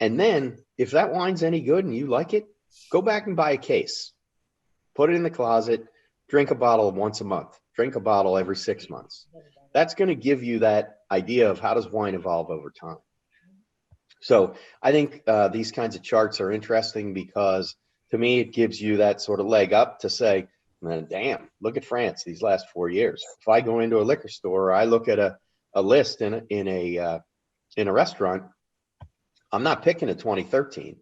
S1: And then if that wine's any good and you like it, go back and buy a case, put it in the closet, drink a bottle once a month, drink a bottle every 6 months. That's going to give you that idea of how does wine evolve over time. So I think these kinds of charts are interesting because to me, it gives you that sort of leg up to say, damn, look at France these last 4 years. If I go into a liquor store, or I look at a list in a restaurant, I'm not picking a 2013,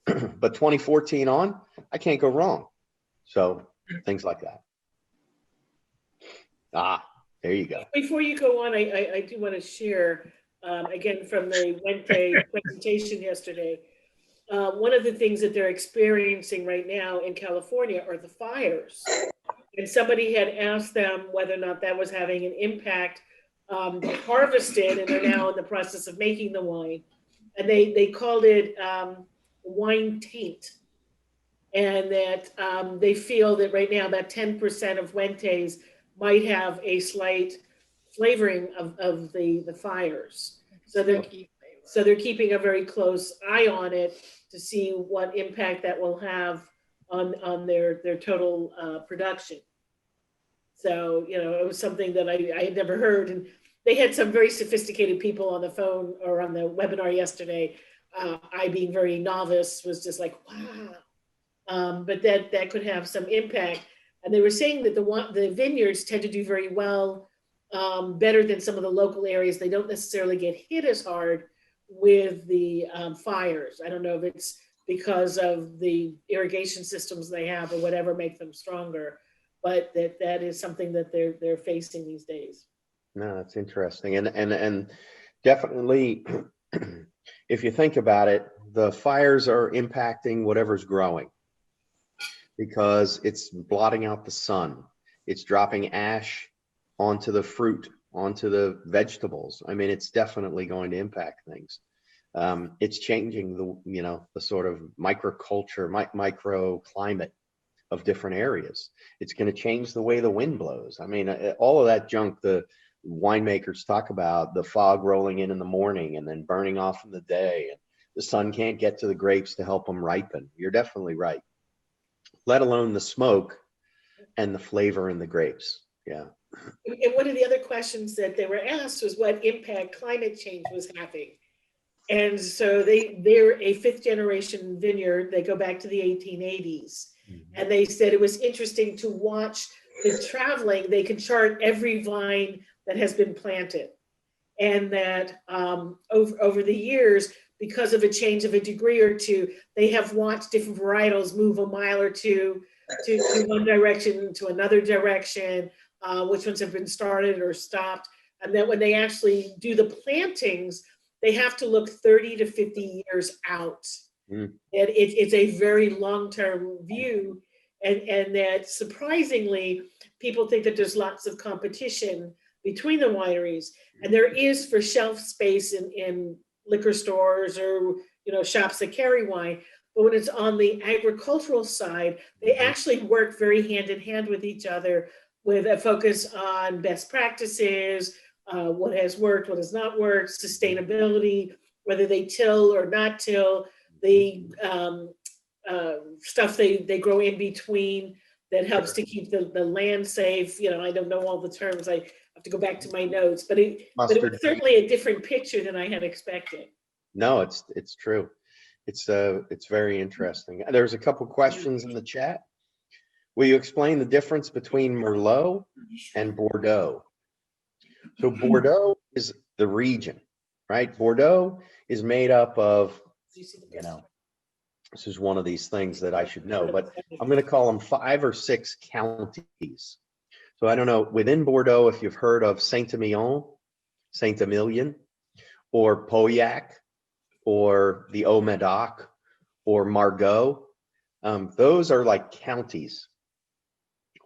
S1: but 2014 on, I can't go wrong. So things like that. There you go.
S3: Before you go on, I do want to share, again, from the Wente presentation yesterday, one of the things that they're experiencing right now in California are the fires. And somebody had asked them whether or not that was having an impact. They harvested and they're now in the process of making the wine. And they called it wine taint. And that they feel that right now that 10% of Wentes might have a slight flavoring of the fires. So they're keeping a very close eye on it to see what impact that will have on their total production. So, it was something that I had never heard. And they had some very sophisticated people on the phone or on the webinar yesterday. I, being very novice, was just like, wow. But that could have some impact. And they were saying that the vineyards tend to do very well, better than some of the local areas. They don't necessarily get hit as hard with the fires. I don't know if it's because of the irrigation systems they have or whatever make them stronger, but that is something that they're facing these days.
S1: No, that's interesting. And definitely, if you think about it, the fires are impacting whatever's growing because it's blotting out the sun. It's dropping ash onto the fruit, onto the vegetables. I mean, it's definitely going to impact things. It's changing the sort of microculture, microclimate of different areas. It's going to change the way the wind blows. I mean, all of that junk, the winemakers talk about the fog rolling in the morning and then burning off in the day, and the sun can't get to the grapes to help them ripen. You're definitely right. Let alone the smoke and the flavor in the grapes. Yeah.
S3: And one of the other questions that they were asked was what impact climate change was having. And so they're a 5th generation vineyard. They go back to the 1880s. And they said it was interesting to watch the traveling. They can chart every vine that has been planted. And that over the years, because of a change of a degree or two, they have watched different varietals move a mile or two to one direction, to another direction, which ones have been started or stopped. And then when they actually do the plantings, they have to look 30 to 50 years out. And it's a very long-term view. And that surprisingly, people think that there's lots of competition between the wineries. And there is for shelf space in liquor stores or shops that carry wine. But when it's on the agricultural side, they actually work very hand in hand with each other, with a focus on best practices, what has worked, what has not worked, sustainability, whether they till or not till, the stuff they grow in between that helps to keep the land safe. I don't know all the terms. I have to go back to my notes, but it was certainly a different picture than I had expected.
S1: No, it's true. It's very interesting. There's a couple questions in the chat. Will you explain the difference between Merlot and Bordeaux? So Bordeaux is the region, right? Bordeaux is made up of, this is one of these things that I should know, but I'm going to call them 5 or 6 counties. So I don't know, within Bordeaux, if you've heard of Saint-Emilion, Saint-Emilion, or Pauillac, or the Haut-Médoc, or Margaux, those are like counties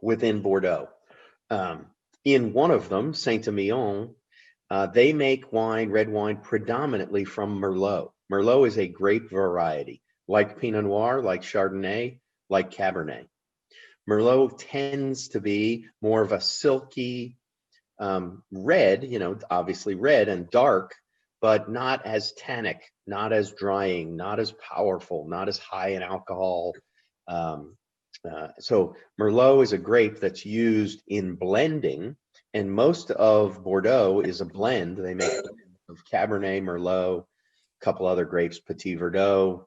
S1: within Bordeaux. In one of them, Saint-Emilion, they make red wine predominantly from Merlot. Merlot is a grape variety, like Pinot Noir, like Chardonnay, like Cabernet. Merlot tends to be more of a silky red, obviously red and dark, but not as tannic, not as drying, not as powerful, not as high in alcohol. So Merlot is a grape that's used in blending, and most of Bordeaux is a blend. They make of Cabernet, Merlot, a couple other grapes, Petit Verdot,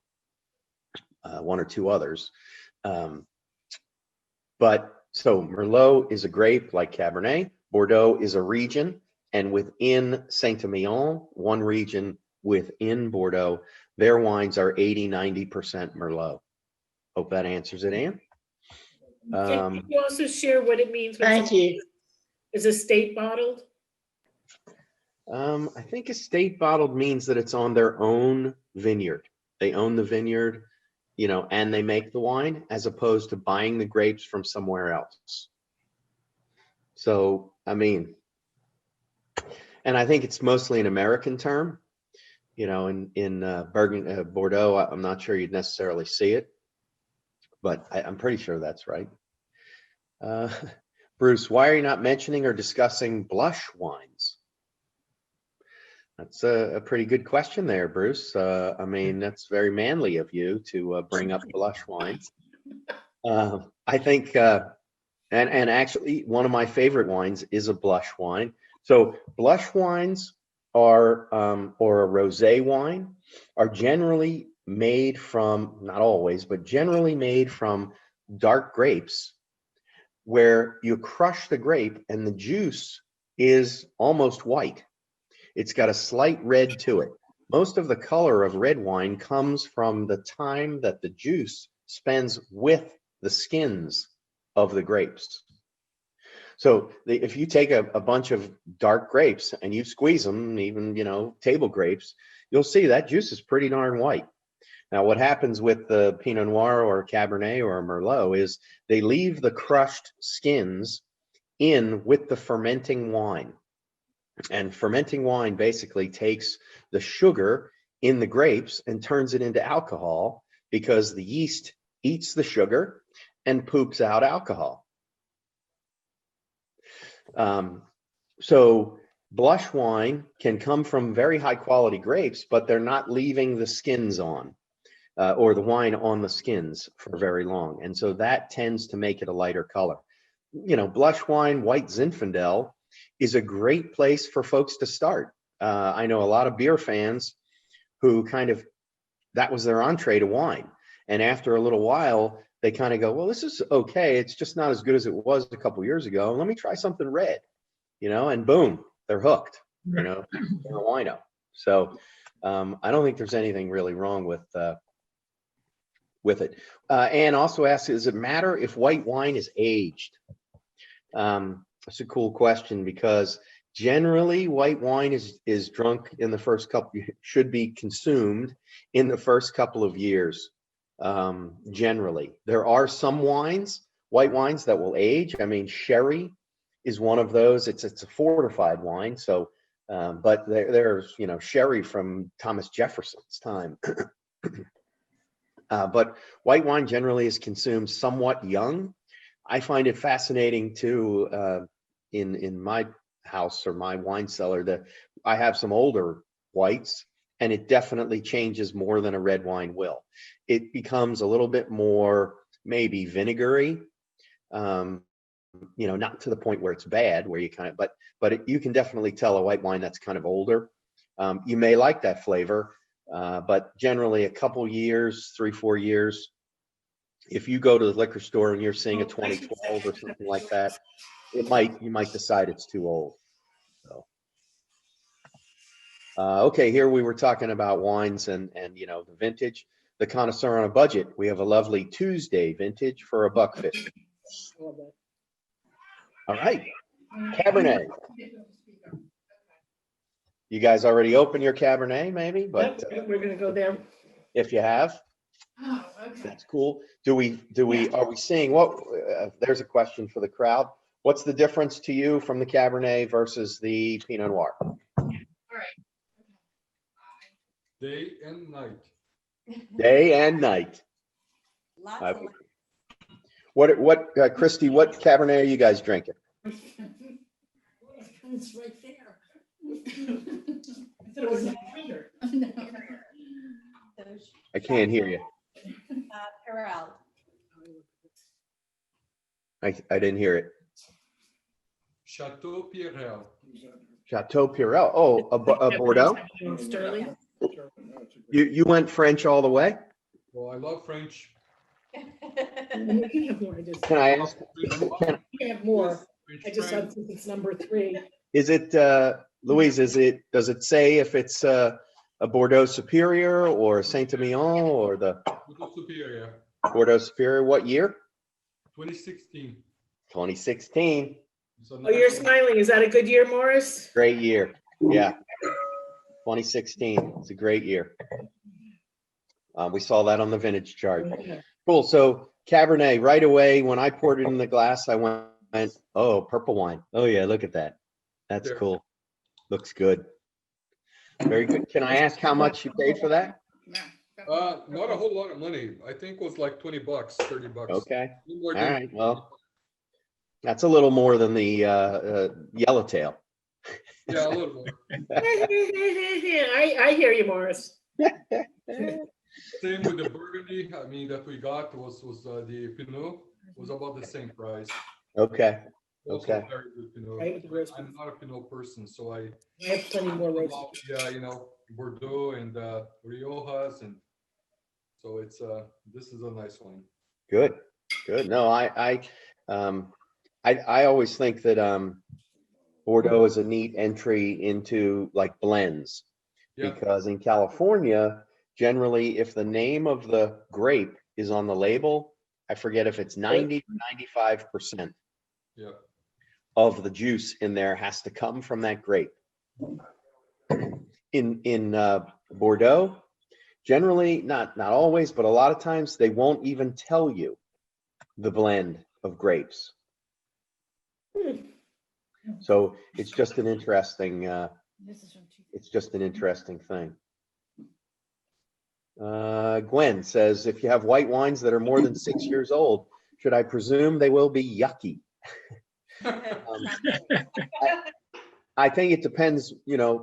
S1: 1 or 2 others. But so Merlot is a grape like Cabernet. Bordeaux is a region, and within Saint-Emilion, one region within Bordeaux, their wines are 80-90% Merlot. Hope that answers it, Anne.
S3: Can you also share what it means when
S10: Thank you.
S3: is estate bottled?
S1: I think estate bottled means that it's on their own vineyard. They own the vineyard, and they make the wine, as opposed to buying the grapes from somewhere else. So, and I think it's mostly an American term. In Bordeaux, I'm not sure you'd necessarily see it, but I'm pretty sure that's right. Bruce, why are you not mentioning or discussing blush wines? That's a pretty good question there, Bruce. That's very manly of you to bring up blush wines. I think, and actually one of my favorite wines is a blush wine. So blush wines are, or a rosé wine, are generally made from, not always, but generally made from dark grapes, where you crush the grape and the juice is almost white. It's got a slight red to it. Most of the color of red wine comes from the time that the juice spends with the skins of the grapes. So if you take a bunch of dark grapes and you squeeze them, even, table grapes, you'll see that juice is pretty darn white. Now, what happens with the Pinot Noir or Cabernet or Merlot is they leave the crushed skins in with the fermenting wine. And fermenting wine basically takes the sugar in the grapes and turns it into alcohol, because the yeast eats the sugar and poops out alcohol. So blush wine can come from very high quality grapes, but they're not leaving the skins on, or the wine on the skins for very long. And so that tends to make it a lighter color. You know, blush wine, white Zinfandel is a great place for folks to start. I know a lot of beer fans who that was their entree to wine. And after a little while, they kind of go, well, this is okay. It's just not as good as it was a couple years ago. Let me try something red, you know, and boom, they're hooked, you know, they're a wino. So I don't think there's anything really wrong with it. Anne also asks, does it matter if white wine is aged? That's a cool question, because generally white wine is drunk in the first couple, should be consumed in the first couple of years. Generally, there are some white wines that will age. I mean, sherry is one of those. It's a fortified wine. So, but there's, you know, sherry from Thomas Jefferson's time. But white wine generally is consumed somewhat young. I find it fascinating too, in my house or my wine cellar, that I have some older whites, and it definitely changes more than a red wine will. It becomes a little bit more maybe vinegary, you know, not to the point where it's bad, where you but you can definitely tell a white wine that's kind of older. You may like that flavor, but generally a couple years, 3-4 years, if you go to the liquor store and you're seeing a 2012 or something like that, you might decide it's too old. So, okay, here we were talking about wines and you know, the vintage, the connoisseur on a budget. We have a lovely Tuesday vintage for $1.50. All right, Cabernet. You guys already opened your Cabernet, maybe, but
S3: Yep, we're gonna go there.
S1: if you have,
S3: Oh, okay.
S1: that's cool. Are we seeing what? There's a question for the crowd. What's the difference to you from the Cabernet versus the Pinot Noir?
S3: All right.
S5: Day and night.
S1: Day and night. What, Christy, what Cabernet are you guys drinking?
S2: It's right there.
S3: I thought it was in here.
S1: I can't hear you.
S11: Perel.
S1: I didn't hear it.
S5: Chateau Pierrel.
S1: Chateau Pirel. Oh, a Bordeaux?
S3: Sterling.
S1: You went French all the way?
S5: Well, I love French.
S3: You can have more.
S1: Can I ask?
S3: You can have more.
S5: French
S3: I just
S5: French.
S3: thought it's number 3.
S1: Is it, Louise, does it say if it's a Bordeaux Superior or Saint-Emilion or the
S5: Bordeaux Superior.
S1: Bordeaux Superior? What year?
S5: 2016.
S1: 2016.
S5: So
S3: Oh, you're smiling. Is that a good year, Morris?
S1: Great year. Yeah. 2016. It's a great year. We saw that on the vintage chart. Cool. So Cabernet, right away, when I poured it in the glass, I went, oh, purple wine. Oh yeah, look at that. That's
S5: There.
S1: cool. Looks good. Very good. Can I ask how much you paid for that?
S5: Not a whole lot of money. I think it was like $20, $30.
S1: Okay.
S5: More
S1: All
S5: than-
S1: right. Well, that's a little more than the yellowtail.
S5: Yeah, a little more.
S3: I hear you, Morris.
S5: Same with the Burgundy. I mean, that we got was the Pinot was about the same price.
S1: Okay.
S5: Also
S1: Okay.
S5: very good Pinot.
S3: Right, with the roast
S5: I'm not a Pinot person, so I
S3: I have plenty more roast.
S5: yeah, you know, Bordeaux and Riojas, and so it's this is a nice one.
S1: Good. Good. No, I always think that Bordeaux is a neat entry into like blends,
S5: Yeah.
S1: because in California, generally, if the name of the grape is on the label, I forget if it's 90 to 95%
S5: Yeah.
S1: of the juice in there has to come from that grape. In Bordeaux, generally, not always, but a lot of times they won't even tell you the blend of grapes. So it's just an interesting thing. Gwen says, if you have white wines that are more than 6 years old, should I presume they will be yucky? I think it depends,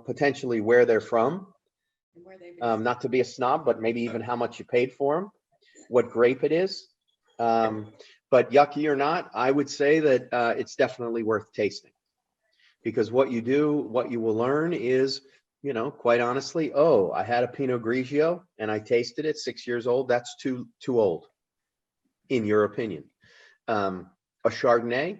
S1: potentially where they're from.
S11: And where they've been.
S1: Not to be a snob, but maybe even how much you paid for them, what grape it is. But yucky or not, I would say that it's definitely worth tasting. Because what you will learn is, quite honestly, oh, I had a Pinot Grigio and I tasted it 6 years old. That's too old, in your opinion. A Chardonnay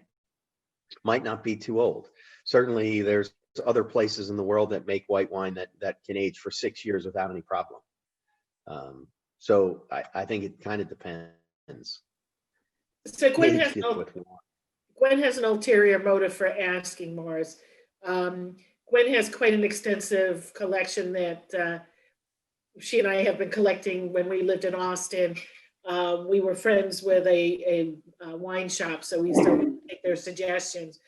S1: might not be too old. Certainly, there's other places in the world that make white wine that can age for 6 years without any problem. So I think it kind of depends.
S3: So Gwen has an ulterior motive for asking, Morris. Gwen has quite an extensive collection that she and I have been collecting when we lived in Austin. We were friends with a wine shop, so we used to take their suggestions.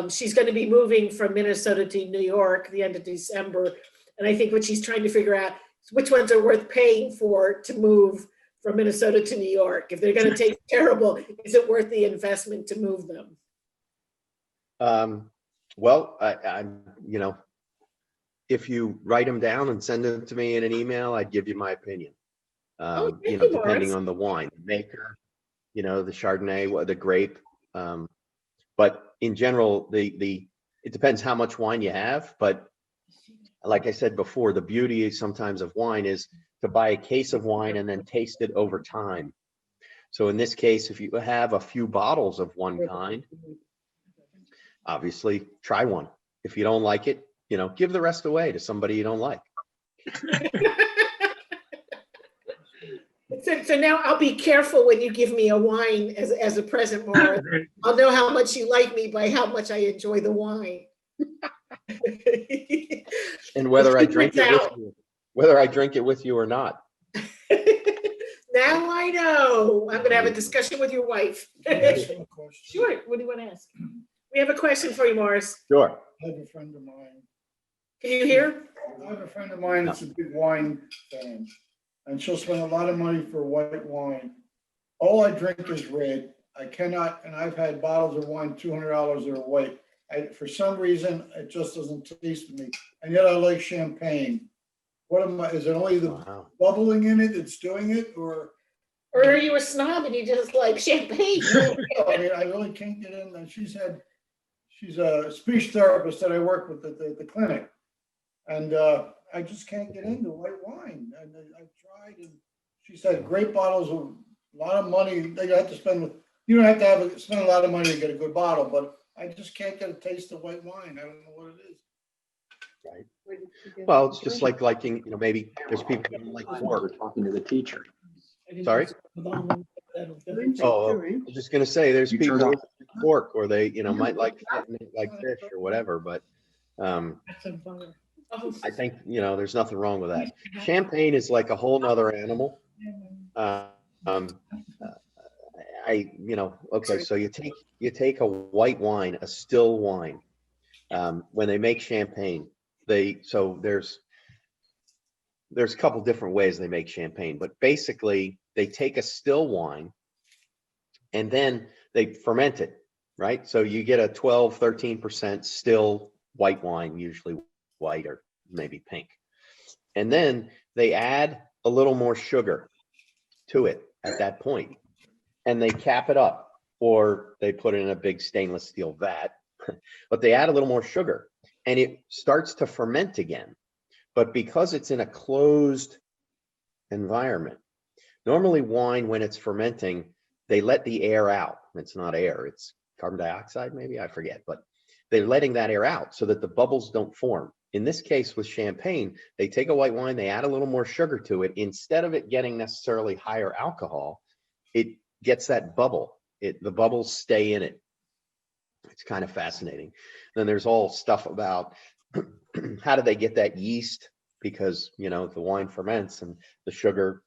S3: She's going to be moving from Minnesota to New York the end of December. And I think what she's trying to figure out is which ones are worth paying for to move from Minnesota to New York. If they're going to taste terrible, is it worth the investment to move them?
S1: Well, I'm, if you write them down and send them to me in an email, I'd give you my opinion. Depending on the wine, the maker, the Chardonnay, the grape. But in general, it depends how much wine you have. But like I said before, the beauty sometimes of wine is to buy a case of wine and then taste it over time. So in this case, if you have a few bottles of one kind, obviously try one. If you don't like it, give the rest away to somebody you don't like.
S3: So now I'll be careful when you give me a wine as a present, Morris. I'll know how much you like me by how much I enjoy the wine.
S1: And whether I drink it with you or not.
S3: Now I know. I'm going to have a discussion with your wife. Sure. What do you want to ask? We have a question for you, Morris.
S1: Sure.
S12: I have a friend of mine.
S3: Can you hear?
S12: I have a friend of mine that's a big wine fan, and she'll spend a lot of money for white wine. All I drink is red. I cannot, and I've had bottles of wine, $200 that are white. For some reason, it just doesn't taste to me. And yet I like champagne. Is it only the bubbling in it that's doing it, or
S3: are you a snob and you just like champagne?
S12: I mean, I really can't get in. And she's a speech therapist that I work with at the clinic. And I just can't get into white wine. And I've tried, and she said great bottles of a lot of money. They have to spend. You don't have to spend a lot of money to get a good bottle, but I just can't get a taste of white wine. I don't know what it is.
S1: Right. Well, it's just like liking, maybe there's people who don't like pork.
S13: Talking to the teacher.
S1: Sorry? Oh, I was just gonna say, there's people who like pork, or they, might like fish or whatever, but I think, there's nothing wrong with that. Champagne is like a whole nother animal. Okay, so you take a white wine, a still wine. When they make champagne, there's a couple different ways they make champagne, but basically they take a still wine and then they ferment it, right? So you get a 12, 13% still white wine, usually white or maybe pink. And then they add a little more sugar to it at that point, and they cap it up, or they put it in a big stainless steel vat, but they add a little more sugar and it starts to ferment again. But because it's in a closed environment, normally wine, when it's fermenting, they let the air out. It's not air, it's carbon dioxide, maybe, I forget, but they're letting that air out so that the bubbles don't form. In this case with champagne, they take a white wine, they add a little more sugar to it. Instead of it getting necessarily higher alcohol, it gets that bubble. The bubbles stay in it. It's kind of fascinating. Then there's all stuff about how do they get that yeast? Because, the wine ferments and the sugar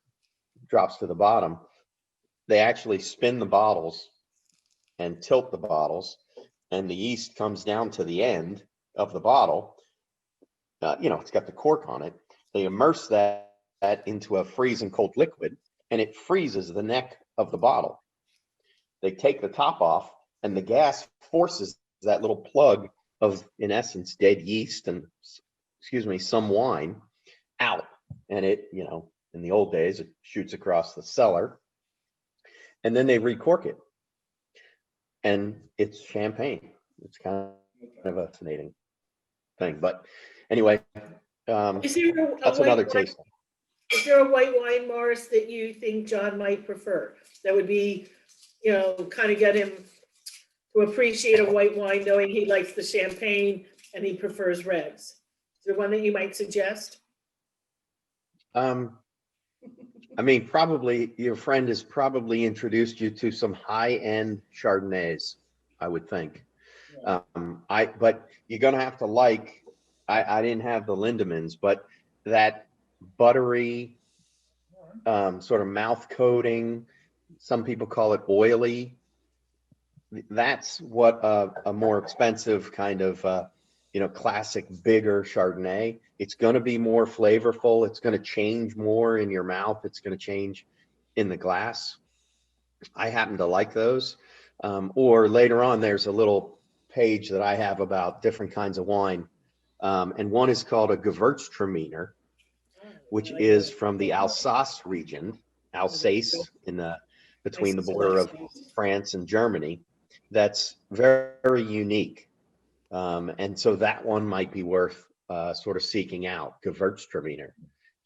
S1: drops to the bottom. They actually spin the bottles and tilt the bottles, and the yeast comes down to the end of the bottle. It's got the cork on it. They immerse that into a freezing cold liquid, and it freezes the neck of the bottle. They take the top off, and the gas forces that little plug in essence, dead yeast and, excuse me, some wine out. And it, you know, in the old days, it shoots across the cellar, and then they recork it. And it's champagne. It's kind of a fascinating thing. But anyway,
S3: Is there
S1: that's another taste.
S3: Is there a white wine, Morris, that you think John might prefer? That would be, you know, kind of get him to appreciate a white wine, knowing he likes the champagne and he prefers reds. Is there one that you might suggest?
S1: I mean, probably your friend has probably introduced you to some high-end Chardonnays, I would think. But you're gonna have to like, I didn't have the Lindemans, but that buttery, sort of mouth coating, some people call it oily. That's what a more expensive kind of, you know, classic, bigger Chardonnay. It's going to be more flavorful. It's going to change more in your mouth. It's going to change in the glass. I happen to like those. Or later on, there's a little page that I have about different kinds of wine. And one is called a Gewürztraminer, which is from the Alsace region, Alsace, in the between the border of France and Germany. That's very, very unique. And so that one might be worth sort of seeking out. Gewürztraminer,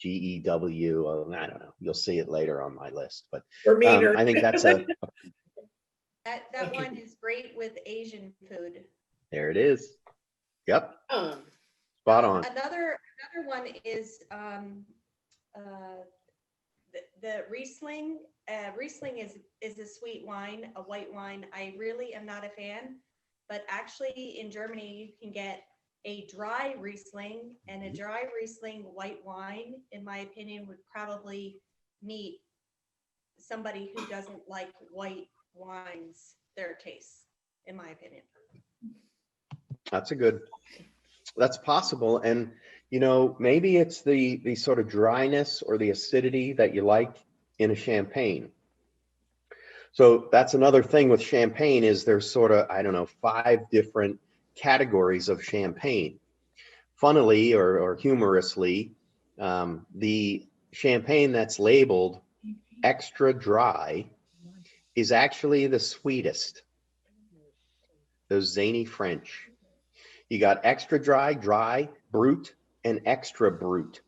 S1: Gew. I don't know. You'll see it later on my list, but I think that's
S11: that one is great with Asian food.
S1: There it is. Yep. Spot on.
S11: Another one is the Riesling. Riesling is a sweet wine, a white wine. I really am not a fan, but actually in Germany you can get a dry Riesling, and a dry Riesling white wine, in my opinion, would probably meet somebody who doesn't like white wines, their taste, in my opinion.
S1: That's possible. And, you know, maybe it's the sort of dryness or the acidity that you like in a champagne. So that's another thing with champagne is there's sort of, I don't know, 5 different categories of champagne. Funnily or humorously, the champagne that's labeled extra dry is actually the sweetest. Those zany French. You got extra dry, dry, brut, and extra brut.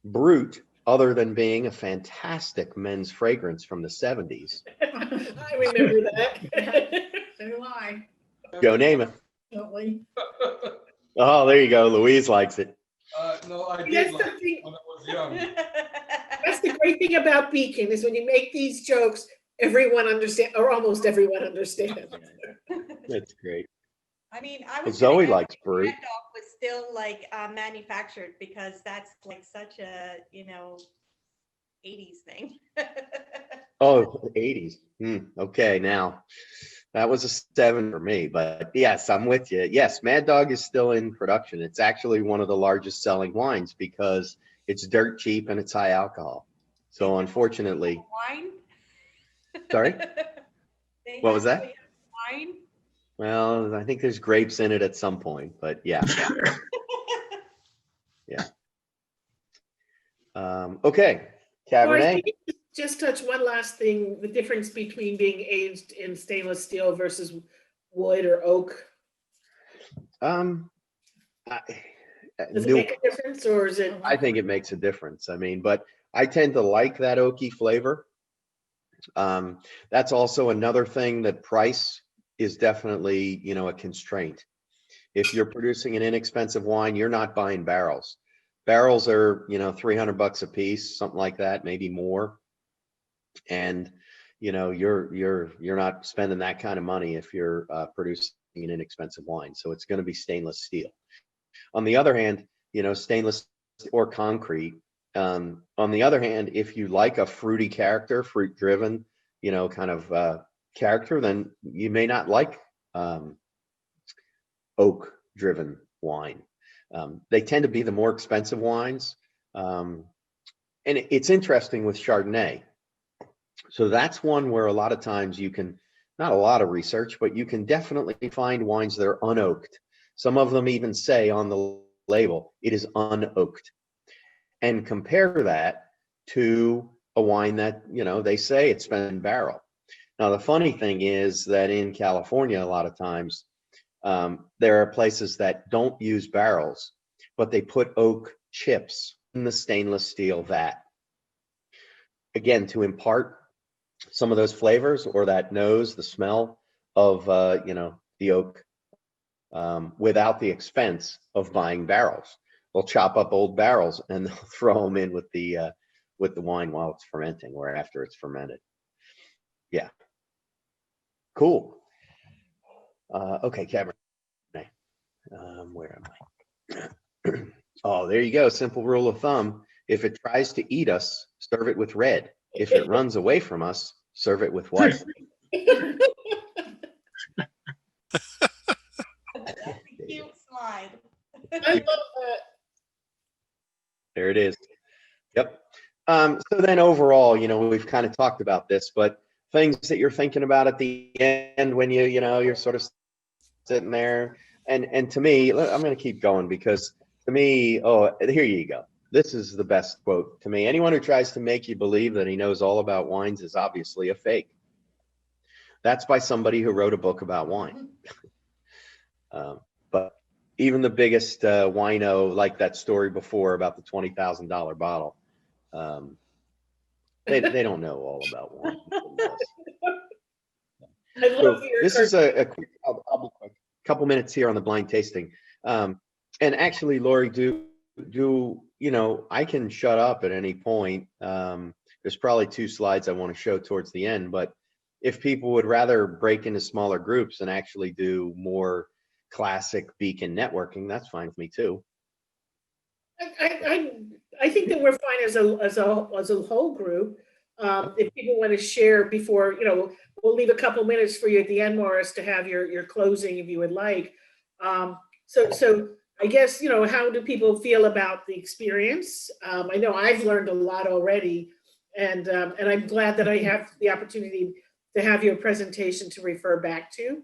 S1: Brut, other than being a fantastic men's fragrance from the 70s.
S3: I remember that.
S10: So do I.
S1: Go name it.
S10: Definitely.
S1: Oh, there you go. Louise likes it.
S5: No, I did
S3: That's
S5: like
S3: the
S5: it
S3: thing.
S5: when I was young.
S3: That's the great thing about Beacon is when you make these jokes, everyone understands, or almost everyone understands.
S1: That's great.
S11: I mean, I was
S1: Zoe likes brut.
S11: Mad Dog was still like manufactured, because that's like such a, you know, 80s thing.
S1: Oh, 80s. Okay, now that was a 7 for me, but yes, I'm with you. Yes, Mad Dog is still in production. It's actually one of the largest selling wines because it's dirt cheap and it's high alcohol. So unfortunately,
S11: Wine?
S1: sorry, what was that?
S11: Wine?
S1: Well, I think there's grapes in it at some point, but yeah. Yeah. Okay, Cabernet.
S3: Can you just touch one last thing, the difference between being aged in stainless steel versus wood or oak? Does it make a difference, or is it?
S1: I think it makes a difference. I mean, but I tend to like that oaky flavor. That's also another thing that price is definitely, you know, a constraint. If you're producing an inexpensive wine, you're not buying barrels. Barrels are, you know, $300 a piece, something like that, maybe more. And, you know, you're not spending that kind of money if you're producing an inexpensive wine. So it's going to be stainless steel. On the other hand, you know, stainless or concrete. On the other hand, if you like a fruity character, fruit driven, you know, kind of character, then you may not like oak driven wine. They tend to be the more expensive wines. And it's interesting with Chardonnay. So that's one where a lot of times you can, not a lot of research, but you can definitely find wines that are unoaked. Some of them even say on the label, it is unoaked. And compare that to a wine that, they say it's been in barrel. Now, the funny thing is that in California, a lot of times, there are places that don't use barrels, but they put oak chips in the stainless steel vat. Again, to impart some of those flavors or that nose, the smell of, the oak, without the expense of buying barrels. They'll chop up old barrels and they'll throw them in with the wine while it's fermenting or after it's fermented. Yeah. Cool. Okay, Cabernet. Where am I? Oh, there you go. Simple rule of thumb. If it tries to eat us, serve it with red. If it runs away from us, serve it with white.
S11: That's a cute slide.
S3: I love that.
S1: There it is. Yep. So then overall, we've kind of talked about this, but things that you're thinking about at the end when you're sort of sitting there. And to me, I'm going to keep going because to me, here you go. This is the best quote to me. Anyone who tries to make you believe that he knows all about wines is obviously a fake. That's by somebody who wrote a book about wine. But even the biggest wino, like that story before about the $20,000 bottle, they don't know all about wine. So this is a quick, I'll be quick. Couple minutes here on the blind tasting. And actually, Lori, I can shut up at any point. There's probably 2 slides I want to show towards the end, but if people would rather break into smaller groups and actually do more classic beacon networking, that's fine with me too.
S3: I think that we're fine as a whole group. If people want to share before, we'll leave a couple minutes for you at the end, Morris, to have your closing if you would like. So I guess, how do people feel about the experience? I know I've learned a lot already, and I'm glad that I have the opportunity to have your presentation to refer back to.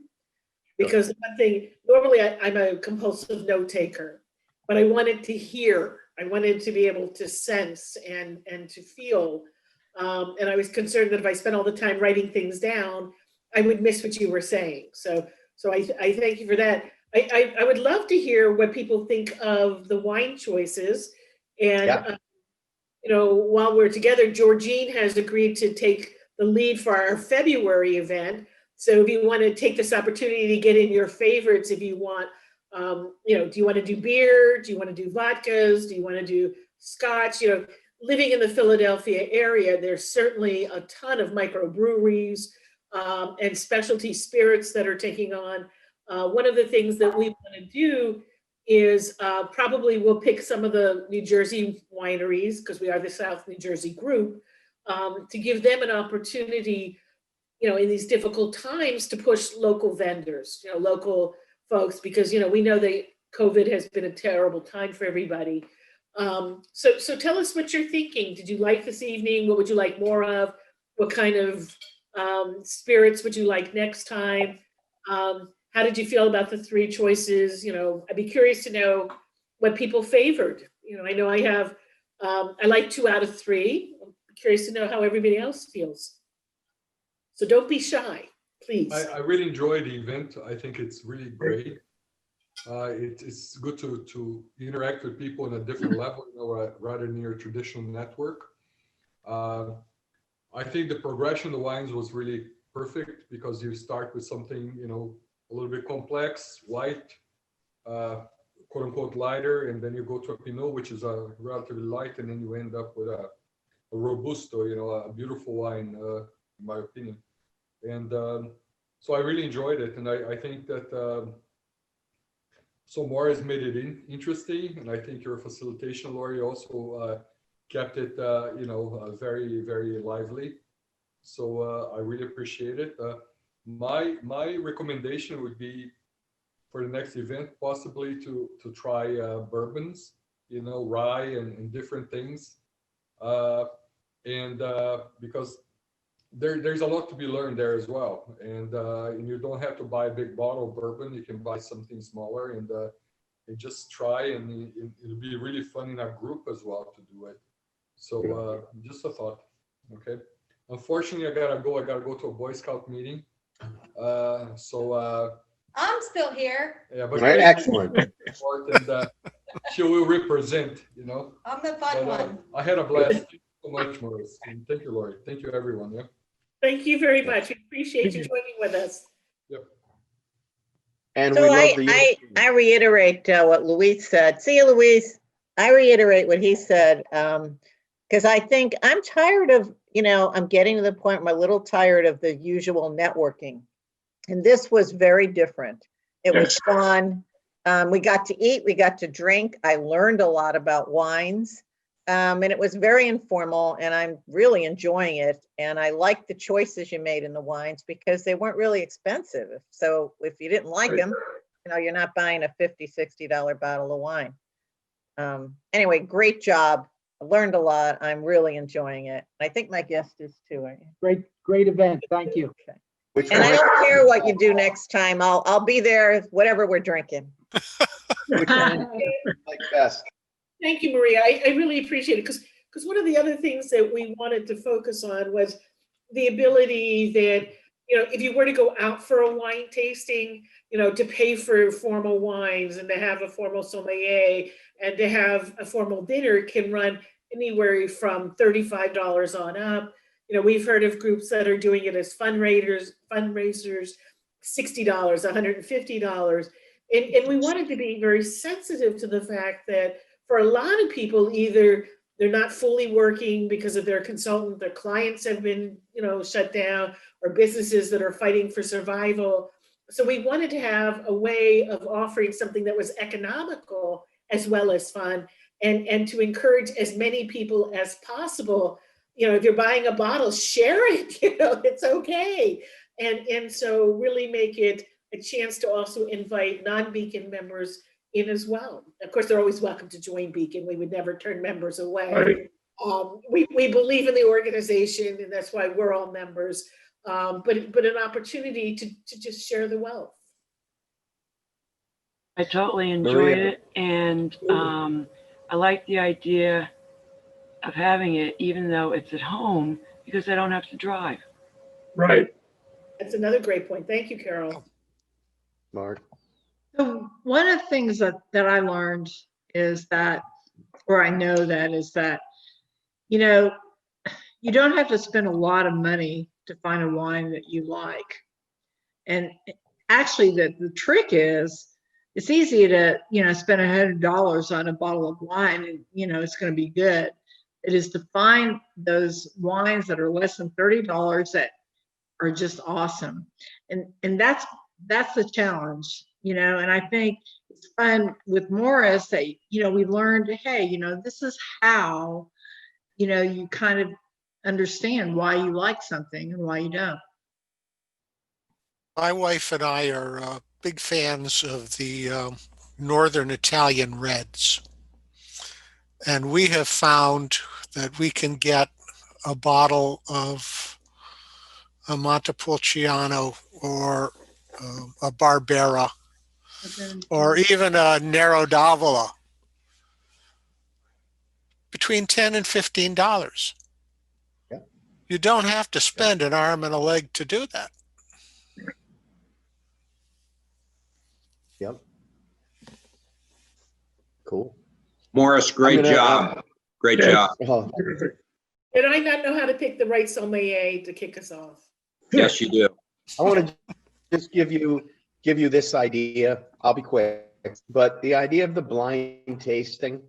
S3: Because one thing, normally I'm a compulsive note taker, but I wanted to hear, I wanted to be able to sense and to feel. And I was concerned that if I spent all the time writing things down, I would miss what you were saying. So I thank you for that. I would love to hear what people think of the wine choices. And, while we're together, Georgine has agreed to take the lead for our February event. So if you want to take this opportunity to get in your favorites, if you want, do you want to do beer? Do you want to do vodkas? Do you want to do scotch? Living in the Philadelphia area, there's certainly a ton of microbreweries and specialty spirits that are taking on. One of the things that we want to do is probably we'll pick some of the New Jersey wineries, because we are the South New Jersey group, to give them an opportunity, in these difficult times to push local vendors, local folks, because, we know that COVID has been a terrible time for everybody. So tell us what you're thinking. Did you like this evening? What would you like more of? What kind of spirits would you like next time? How did you feel about the 3 choices? I'd be curious to know what people favored. I know I have, I like 2 out of 3. I'm curious to know how everybody else feels. So don't be shy, please.
S5: I really enjoy the event. I think it's really great. It's good to interact with people on a different level, rather than your traditional network. I think the progression of the wines was really perfect because you start with something, a little bit complex, white, quote unquote lighter, and then you go to a Pinot, which is a relatively light, and then you end up with a Robusto, a beautiful wine, in my opinion. And so I really enjoyed it, and I think that so Morris made it interesting, and I think your facilitation, Lori, also kept it, very, very lively. So I really appreciate it. My recommendation would be for the next event, possibly to try bourbons, rye and different things, and because there's a lot to be learned there as well. And you don't have to buy a big bottle of bourbon. You can buy something smaller and just try, and it'll be really fun in a group as well to do it. So just a thought. Okay. Unfortunately, I gotta go to a Boy Scout meeting. I'm
S11: still here.
S5: Yeah, but
S1: Right, excellent.
S5: And she will represent,
S11: I'm the fun one.
S5: I had a blast. Thank you so much, Maurice. And thank you, Lori. Thank you, everyone. Yeah.
S3: Thank you very much. We appreciate you joining with us.
S5: Yep.
S1: And
S4: So
S1: we love the
S4: I reiterate what Luis said. See you, Luis. I reiterate what he said, because I think I'm tired of, I'm getting to the point where I'm a little tired of the usual networking. And this was very different. It was fun. We got to eat, we got to drink. I learned a lot about wines. And it was very informal, and I'm really enjoying it. And I like the choices you made in the wines because they weren't really expensive. So if you didn't like them, you're not buying a $50, $60 bottle of wine. Anyway, great job. I learned a lot. I'm really enjoying it. I think my guest is too.
S13: Great event. Thank you.
S4: Okay. And I don't care what you do next time. I'll be there, whatever we're drinking.
S1: Which one like best?
S3: Thank you, Maria. I really appreciate it because one of the other things that we wanted to focus on was the ability that, if you were to go out for a wine tasting, to pay for formal wines and to have a formal sommelier and to have a formal dinner can run anywhere from $35 on up. We've heard of groups that are doing it as fundraisers, $60, $150. And we wanted to be very sensitive to the fact that for a lot of people, either they're not fully working because of their consultant, their clients have been, shut down, or businesses that are fighting for survival. So we wanted to have a way of offering something that was economical as well as fun, and to encourage as many people as possible. If you're buying a bottle, share it, it's okay. And so really make it a chance to also invite non-Beacon members in as well. Of course, they're always welcome to join Beacon. We would never turn members away. Right. We believe in the organization, and that's why we're all members. But an opportunity to just share the wealth.
S14: I totally enjoyed it, and I like the idea of having it, even though it's at home, because I don't have to drive.
S13: Right.
S3: That's another great point. Thank you, Carol.
S1: Mark.
S10: So one of the things that I learned is that, or I know that, is that, you don't have to spend a lot of money to find a wine that you like. And actually the trick is, it's easy to, spend $100 on a bottle of wine and, it's going to be good. It is to find those wines that are less than $30 that are just awesome. And that's the challenge, and I think it's fun with Morris that, we learned, hey, this is how, you kind of understand why you like something and why you don't.
S15: My wife and I are big fans of the Northern Italian reds. And we have found that we can get a bottle of a Montepulciano or a Barbera or even a Nero d'Avola between $10 and $15.
S1: Yeah.
S15: You don't have to spend an arm and a leg to do that.
S1: Yep. Cool.
S16: Morris, great job. Great job.
S3: Did I not know how to pick the right sommelier to kick us off?
S16: Yes, you do.
S1: I want to just give you this idea. I'll be quick, but the idea of the blind tasting,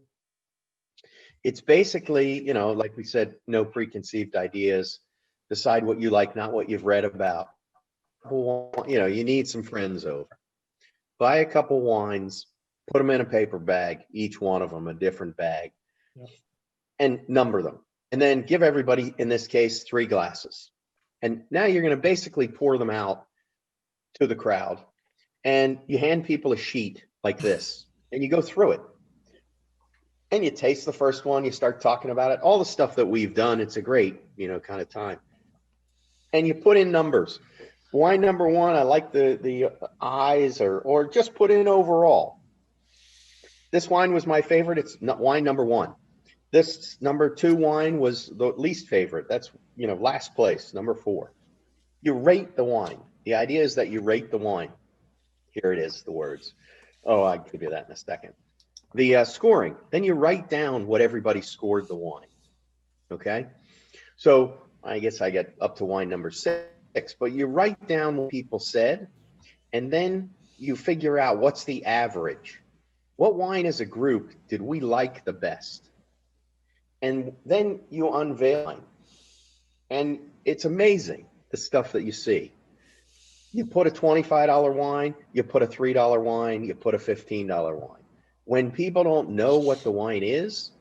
S1: it's basically, like we said, no preconceived ideas. Decide what you like, not what you've read about. You need some friends over. Buy a couple wines, put them in a paper bag, each one of them a different bag, and number them. And then give everybody, in this case, 3 glasses. And now you're going to basically pour them out to the crowd. And you hand people a sheet like this, and you go through it. And you taste the first one, you start talking about it, all the stuff that we've done. It's a great, kind of time. and you put in numbers. Wine number one, I like the eyes, or just put in overall. This wine was my favorite. It's not wine number one. This number two wine was the least favorite. That's, last place, number 4. You rate the wine. The idea is that you rate the wine. Here it is, the words. Oh, I'll give you that in a second. The scoring. Then you write down what everybody scored the wine. Okay? So I guess I get up to wine number 6, but you write down what people said, and then you figure out what's the average. What wine as a group did we like the best? And then you unveil it. And it's amazing, the stuff that you see. You put a $25 wine, you put a $3 wine, you put a $15 wine. When people don't know what the wine is,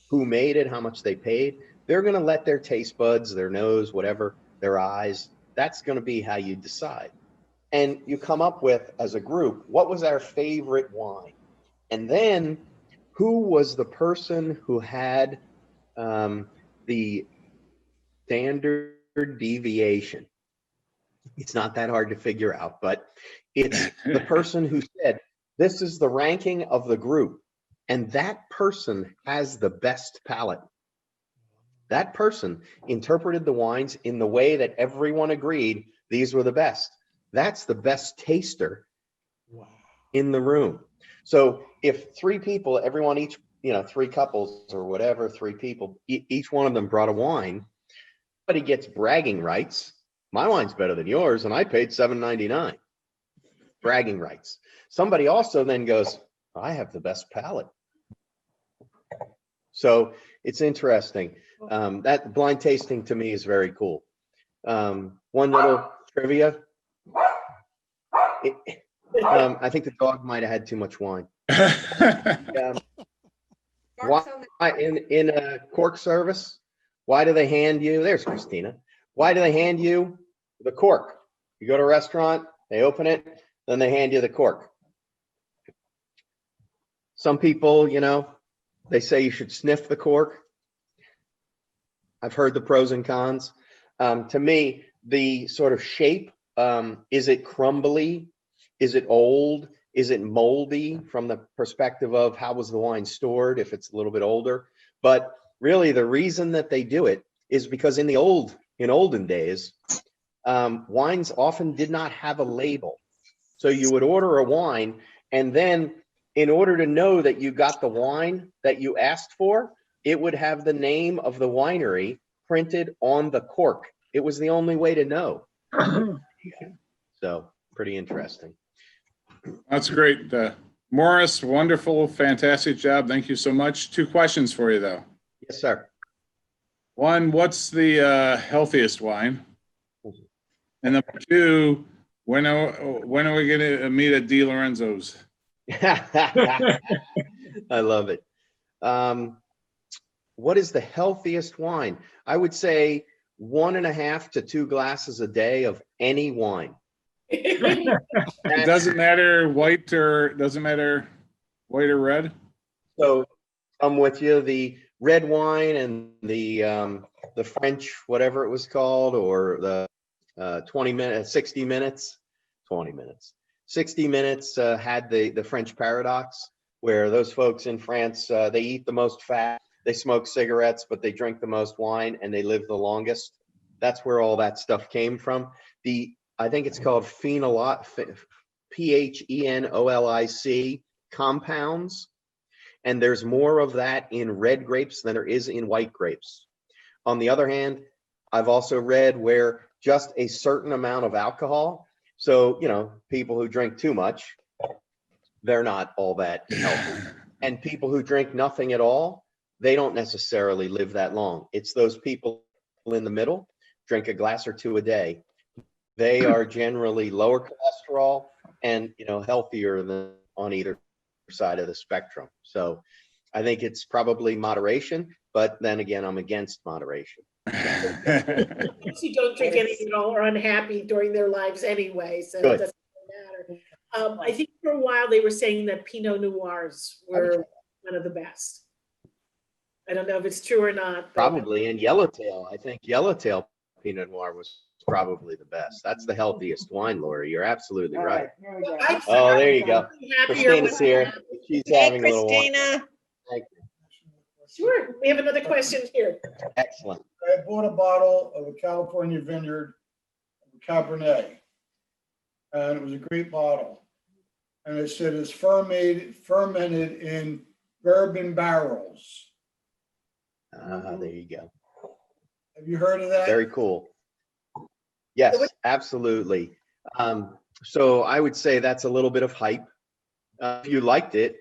S1: who made it, how much they paid, they're going to let their taste buds, their nose, whatever, their eyes, that's going to be how you decide. And you come up with, as a group, what was our favorite wine? And then who was the person who had the standard deviation? It's not that hard to figure out, but it's the person who said, this is the ranking of the group. And that person has the best palate. That person interpreted the wines in the way that everyone agreed these were the best. That's the best taster in the room. So if 3 people, everyone each, 3 couples or whatever, 3 people, each one of them brought a wine, but he gets bragging rights. My wine's better than yours, and I paid $7.99. Bragging rights. Somebody also then goes, I have the best palate. So it's interesting. That blind tasting to me is very cool. One little trivia. I think the dog might have had too much wine. Why in a cork service? Why do they hand you? There's Christina. Why do they hand you the cork? You go to a restaurant, they open it, then they hand you the cork. Some people, they say you should sniff the cork. I've heard the pros and cons. To me, the sort of shape, is it crumbly? Is it old? Is it moldy from the perspective of how was the wine stored if it's a little bit older? But really the reason that they do it is because in olden days, wines often did not have a label. So you would order a wine, and then in order to know that you got the wine that you asked for, it would have the name of the winery printed on the cork. It was the only way to know. So pretty interesting.
S8: That's great. Morris, wonderful, fantastic job. Thank you so much. 2 questions for you, though.
S1: Yes, sir.
S8: One, what's the healthiest wine? And number 2, when are we going to meet at Di Lorenzo's?
S1: I love it. What is the healthiest wine? I would say 1.5 to 2 glasses a day of any wine.
S8: It doesn't matter white or red. So
S1: I'm with you. The red wine and the French, whatever it was called, or the 60 minutes had the French paradox, where those folks in France, they eat the most fat, they smoke cigarettes, but they drink the most wine and they live the longest. That's where all that stuff came from. I think it's called PHENOLIC compounds. And there's more of that in red grapes than there is in white grapes. On the other hand, I've also read where just a certain amount of alcohol, so, people who drink too much, they're not all that healthy. And people who drink nothing at all, they don't necessarily live that long. It's those people in the middle, drink a glass or 2 a day. They are generally lower cholesterol and, healthier than on either side of the spectrum. So I think it's probably moderation, but then again, I'm against moderation.
S3: Those who don't drink anything at all are unhappy during their lives anyway, so
S1: Good.
S3: it doesn't really matter. I think for a while they were saying that Pinot Noirs were one of the best. I don't know if it's true or not.
S1: Probably, and Yellowtail. I think Yellowtail Pinot Noir was probably the best. That's the healthiest wine, Lori. You're absolutely right.
S4: Here we go.
S1: Oh, there you go.
S3: Happier
S1: Christina's
S3: with-
S1: here. She's
S4: Hey,
S1: having a little wine.
S4: Christina.
S1: Thank you.
S3: Sure, we have another question here.
S1: Excellent.
S12: I bought a bottle of a California vineyard Cabernet, and it was a great bottle. And it said it's fermented in bourbon barrels.
S1: There you go.
S12: Have you heard of that?
S1: Very cool. Yes, absolutely. So I would say that's a little bit of hype. If you liked it,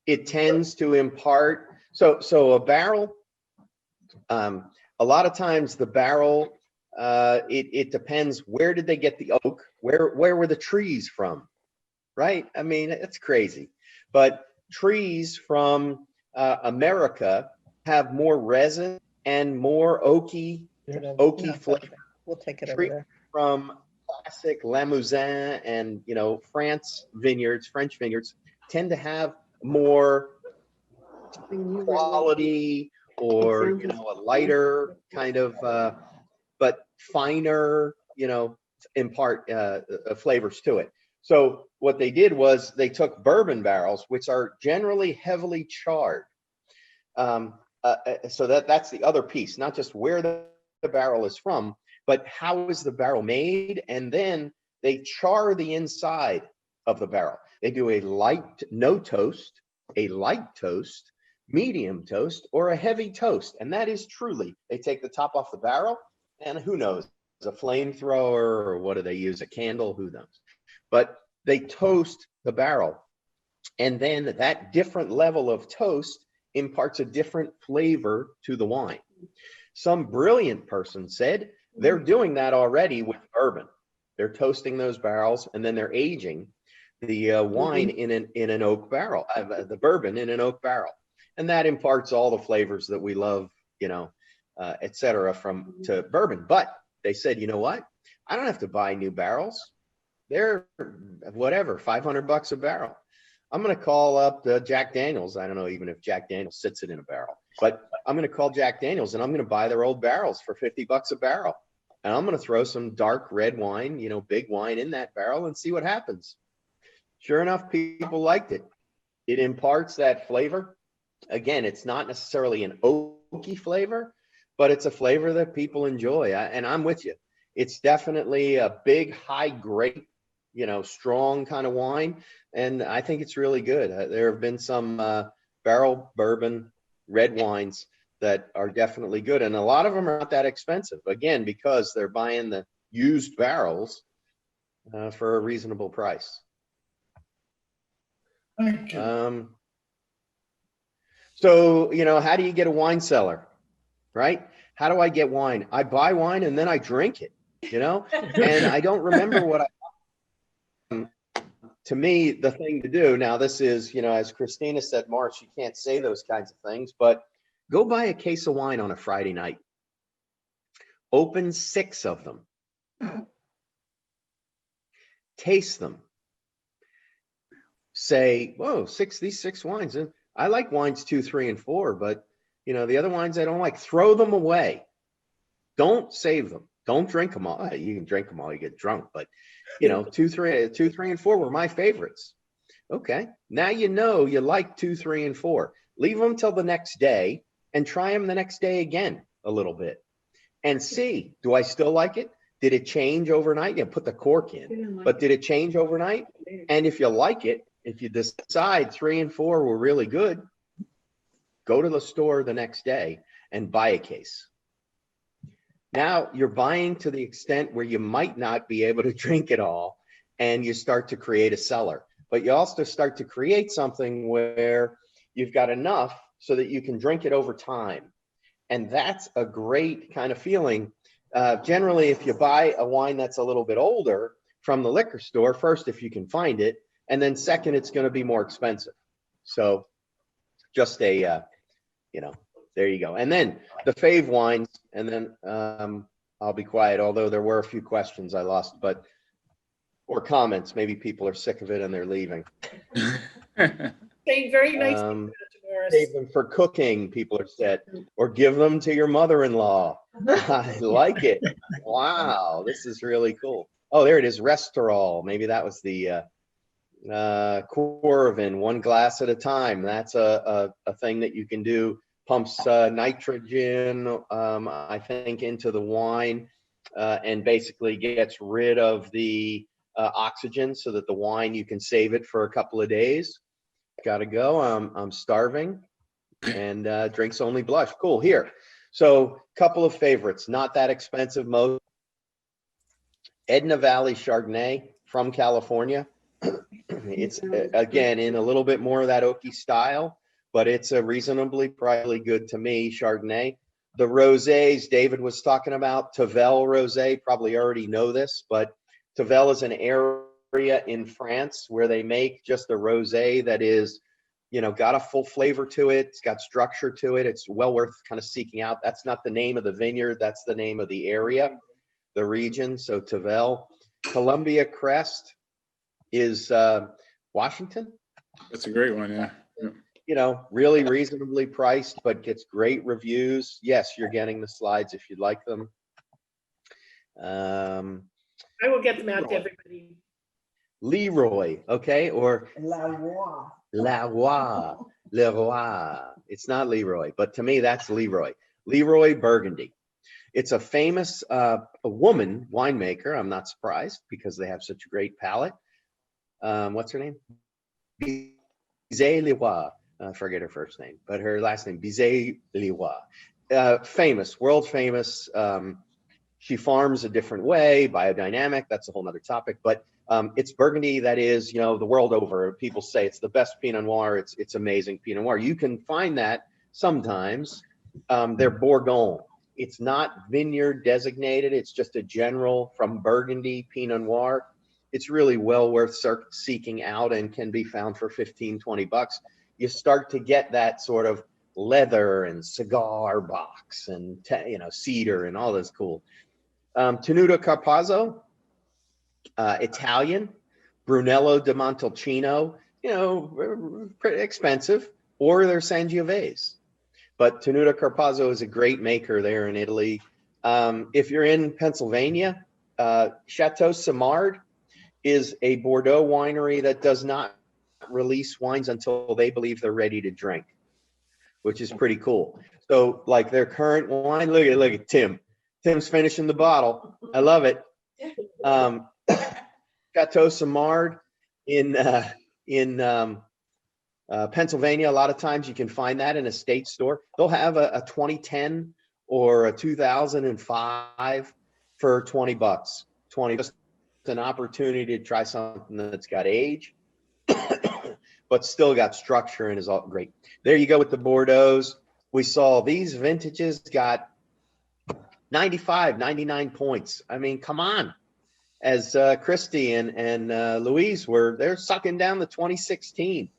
S1: it tends to impart. So a barrel, a lot of times the barrel, it depends, where did they get the oak? Where were the trees from? Right? I mean, it's crazy. But trees from America have more resin and more oaky flavor.
S4: We'll take it over
S1: Trees
S4: there.
S1: from classic Limousin and, French vineyards tend to have more quality or, a lighter kind of, but finer, impart flavors to it. So what they did was they took bourbon barrels, which are generally heavily charred. So that's the other piece, not just where the barrel is from, but how is the barrel made? And then they char the inside of the barrel. They do a light, no toast, a light toast, medium toast, or a heavy toast. And that is truly, they take the top off the barrel, and who knows, a flamethrower, or what do they use, a candle, who knows? But they toast the barrel. And then that different level of toast imparts a different flavor to the wine. Some brilliant person said they're doing that already with bourbon. They're toasting those barrels, and then they're aging the wine in an oak barrel, the bourbon in an oak barrel. And that imparts all the flavors that we love, et cetera, to bourbon. But they said, you know what? I don't have to buy new barrels. They're whatever, $500 a barrel. I'm going to call up Jack Daniels. I don't know even if Jack Daniels sits it in a barrel, but I'm going to call Jack Daniels and I'm going to buy their old barrels for $50 a barrel. And I'm going to throw some dark red wine, big wine in that barrel and see what happens. Sure enough, people liked it. It imparts that flavor. Again, it's not necessarily an oaky flavor, but it's a flavor that people enjoy. And I'm with you. It's definitely a big, high grape, strong kind of wine. And I think it's really good. There have been some barrel bourbon red wines that are definitely good. And a lot of them are not that expensive, again, because they're buying the used barrels for a reasonable price.
S12: Thank you.
S1: So, how do you get a wine cellar, right? How do I get wine? I buy wine and then I drink it, and I don't remember what to me, the thing to do now, this is, as Christina said, Marsh, you can't say those kinds of things, but go buy a case of wine on a Friday night. Open 6 of them. Taste them. Say, whoa, these 6 wines. And I like wines 2, 3, and 4, but the other wines I don't like. Throw them away. Don't save them. Don't drink them all. You can drink them all, you get drunk, but 2, 3, and 4 were my favorites. Okay, now you like 2, 3, and 4. Leave them till the next day and try them the next day again a little bit and see, do I still like it? Did it change overnight? Put the cork in, but did it change overnight? And if you like it, if you decide 3 and 4 were really good, go to the store the next day and buy a case. Now you're buying to the extent where you might not be able to drink it all, and you start to create a cellar. But you also start to create something where you've got enough so that you can drink it over time. And that's a great kind of feeling. Generally, if you buy a wine that's a little bit older from the liquor store, first, if you can find it, and then second, it's going to be more expensive. So just there you go. And then the fave wines, and then I'll be quiet, although there were a few questions I lost, or comments. Maybe people are sick of it and they're leaving.
S3: Stay very nice tomorrow. Morris.
S1: Save them for cooking, people are said, or give them to your mother-in-law. I like it. Wow, this is really cool. Oh, there it is, Restorol. Maybe that was the Corvin, one glass at a time. That's a thing that you can do. Pumps nitrogen, I think, into the wine and basically gets rid of the oxygen so that the wine, you can save it for a couple of days. Gotta go. I'm starving. And drinks only blush. Cool. Here. So couple of favorites, not that expensive. Most Edna Valley Chardonnay from California. It's again in a little bit more of that oaky style, but it's a reasonably pricely good to me Chardonnay. The rosés David was talking about, Tavel rosé, probably already know this, but Tavel is an area in France where they make just a rosé that is, you know, got a full flavor to it. It's got structure to it. It's well worth kind of seeking out. That's not the name of the vineyard. That's the name of the area, the region. So Tavel. Columbia Crest is Washington.
S8: That's a great one, yeah.
S1: You know, really reasonably priced, but gets great reviews. Yes, you're getting the slides if you'd like them.
S3: I will get them out to everybody.
S1: Leroy, okay, or
S4: La Roi.
S1: La Roi, Leroy. It's not Leroy, but to me, that's Leroy. Leroy Burgundy. It's a famous a woman winemaker. I'm not surprised because they have such a great palate. What's her name? Bizet-Leroy. I forget her first name, but her last name, Bizet-Leroy. Famous, world famous. She farms a different way, biodynamic. That's a whole nother topic, but it's Burgundy that is, you know, the world over. People say it's the best Pinot Noir. It's amazing Pinot Noir. You can find that sometimes. They're Bourgogne. It's not vineyard designated. It's just a general from Burgundy Pinot Noir. It's really well worth seeking out and can be found for 15, 20 bucks. You start to get that sort of leather and cigar box and, you know, cedar and all this cool. Tenuta Carpazzo, Italian. Brunello di Montalcino, you know, pretty expensive, or they're Sangiovese. But Tenuta Carpazzo is a great maker there in Italy. If you're in Pennsylvania, Chateau Simard is a Bordeaux winery that does not release wines until they believe they're ready to drink, which is pretty cool. So like their current wine, look at Tim. Tim's finishing the bottle. I love it. Chateau Simard in Pennsylvania, a lot of times you can find that in a state store. They'll have a 2010 or a 2005 for 20 bucks. 20, just an opportunity to try something that's got age, but still got structure and is all great. There you go with the Bordeaux's. We saw these vintages got 95, 99 points. I mean, come on. As Christy and Louise they're sucking down the 2016.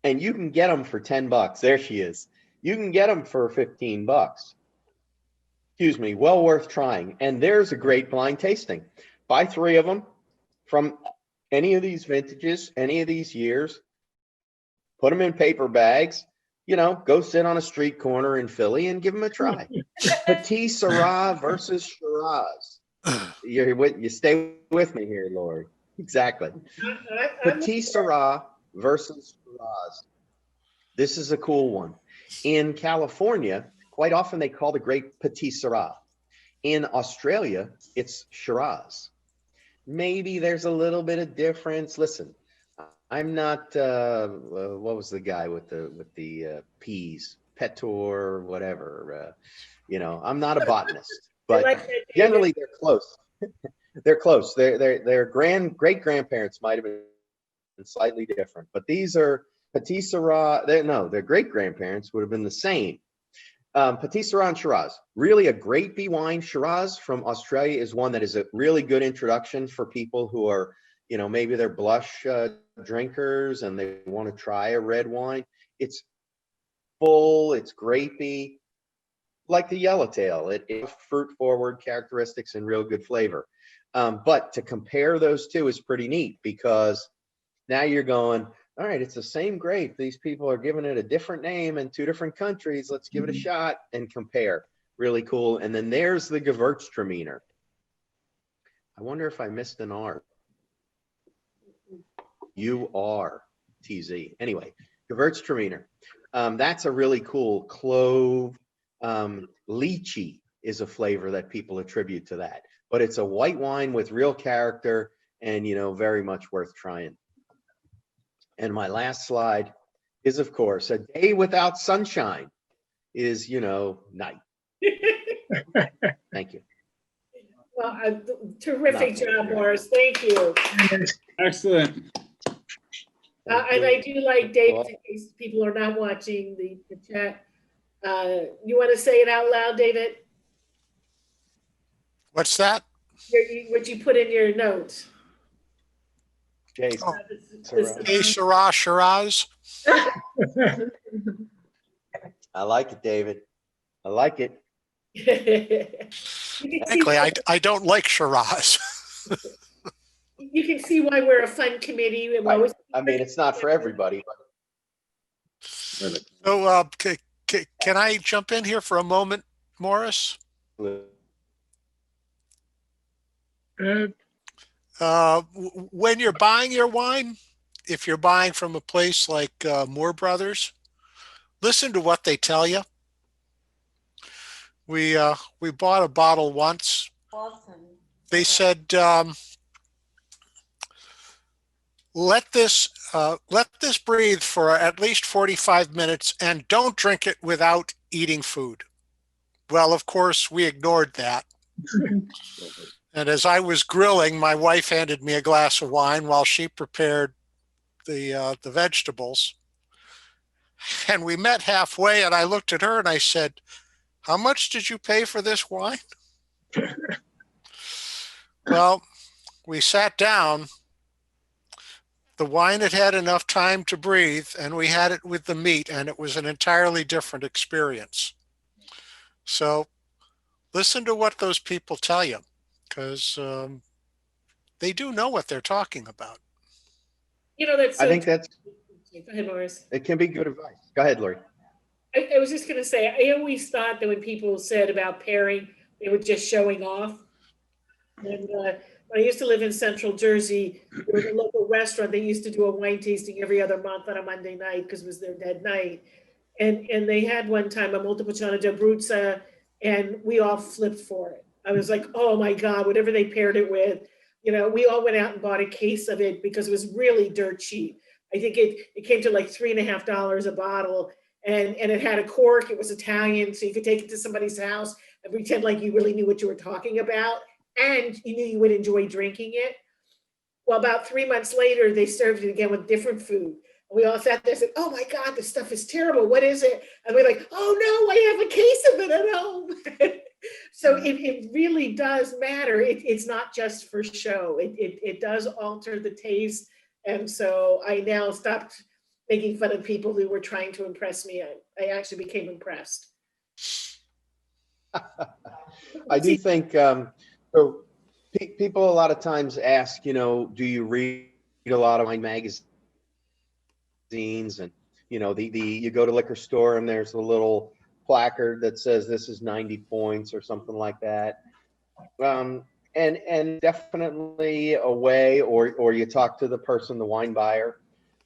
S1: And you can get them for 10 bucks. There she is. You can get them for 15 bucks. Excuse me, well worth trying. And there's a great blind tasting. Buy 3 of them from any of these vintages, any of these years. Put them in paper bags. You know, go sit on a street corner in Philly and give them a try. Petit Syrah versus Shiraz. You stay with me here, Lori. Exactly. Petit Syrah versus Shiraz. This is a cool one. In California, quite often they call the grape Petit Syrah. In Australia, it's Shiraz. Maybe there's a little bit of difference. Listen, I'm not what was the guy with the peas, Petor, whatever. You know, I'm not a botanist, but generally they're close. They're close. Their great grandparents might have been slightly different, but these are Petit Syrah. Their great grandparents would have been the same. Petit Syrah and Shiraz, really a great B wine. Shiraz from Australia is one that is a really good introduction for people who are, you know, maybe they're blush drinkers and they want to try a red wine. It's full, it's grapey, like the Yellowtail. It has fruit forward characteristics and real good flavor. But to compare those two is pretty neat because now you're going, all right, it's the same grape. These people are giving it a different name in 2 different countries. Let's give it a shot and compare. Really cool. And then there's the Gewürztraminer. I wonder if I missed an R. URTZ. Anyway, Gewürztraminer. That's a really cool clove. Lychee is a flavor that people attribute to that. But it's a white wine with real character and, you know, very much worth trying. And my last slide is, of course, a day without sunshine is, you know, night. Thank you.
S3: Well, terrific job, Morris. Thank you.
S8: Excellent.
S3: And I do like David, in case people are not watching the chat. You want to say it out loud, David?
S15: What's that?
S3: What you put in your notes.
S1: Jason.
S15: Hey, Shiraz, Shiraz.
S1: I like it, David. I like it.
S15: Frankly, I don't like Shiraz.
S3: You can see why we're a fun committee.
S1: Right. I mean, it's not for everybody.
S15: So, can I jump in here for a moment, Morris? When you're buying your wine, if you're buying from a place like Moore Brothers, listen to what they tell you. We bought a bottle once.
S11: Awesome.
S15: They said, let this breathe for at least 45 minutes and don't drink it without eating food. Well, of course, we ignored that. And as I was grilling, my wife handed me a glass of wine while she prepared the vegetables. And we met halfway, and I looked at her and I said, "How much did you pay for this wine?" Well, we sat down. The wine had had enough time to breathe, and we had it with the meat, and it was an entirely different experience. So listen to what those people tell you, because they do know what they're talking about.
S3: You know, that's so
S1: I think that's,
S3: go ahead, Morris.
S1: it can be good advice. Go ahead, Lori.
S3: I was just going to say, I always thought that when people said about pairing, they were just showing off. And when I used to live in Central Jersey, there was a local restaurant. They used to do a wine tasting every other month on a Monday night because it was their dead night. And they had one time a Montepulciano d'Abruzza, and we all flipped for it. I was like, oh my God, whatever they paired it with, you know, we all went out and bought a case of it because it was really dirt cheap. I think it came to like $3.50 a bottle, and it had a cork. It was Italian, so you could take it to somebody's house and pretend like you really knew what you were talking about, and you knew you would enjoy drinking it. Well, about 3 months later, they served it again with different food. And we all sat there and said, oh my God, this stuff is terrible. What is it? And we're like, oh no, I have a case of it at home. So it really does matter. It's not just for show. It does alter the taste. And so I now stopped making fun of people who were trying to impress me. I actually became impressed.
S1: I do think, so people a lot of times ask, you know, do you read a lot of wine magazines? And, you know, you go to liquor store and there's a little placard that says this is 90 points or something like that. And definitely a way, or you talk to the person, the wine buyer.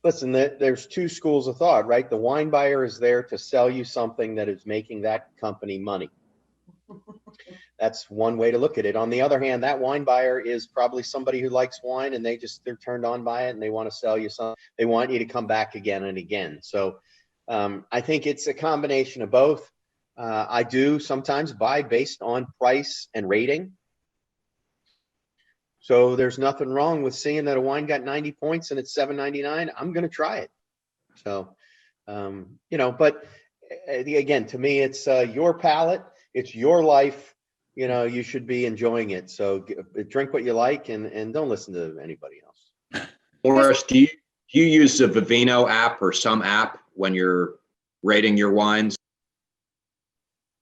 S1: Listen, there's 2 schools of thought, right? The wine buyer is there to sell you something that is making that company money. That's one way to look at it. On the other hand, that wine buyer is probably somebody who likes wine and they're turned on by it and they want to sell you something. They want you to come back again and again. So I think it's a combination of both. I do sometimes buy based on price and rating. So there's nothing wrong with seeing that a wine got 90 points and it's $7.99. I'm going to try it. So, you know, but again, to me, it's your palate. It's your life. You know, you should be enjoying it. So drink what you like and don't listen to anybody else.
S16: Morris, do you use the Vivino app or some app when you're rating your wines?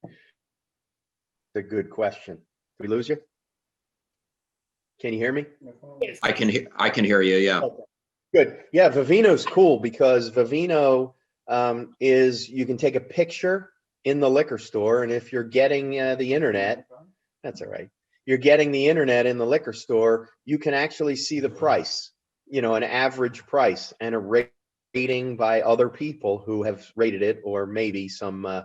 S1: It's a good question. Did we lose you? Can you hear me?
S3: Yes.
S16: I can hear you. Yeah.
S1: Okay. Good. Yeah, Vivino's cool because Vivino is you can take a picture in the liquor store, and if you're getting the internet, that's all right. You're getting the internet in the liquor store, you can actually see the price, an average price and a rating by other people who have rated it, or maybe some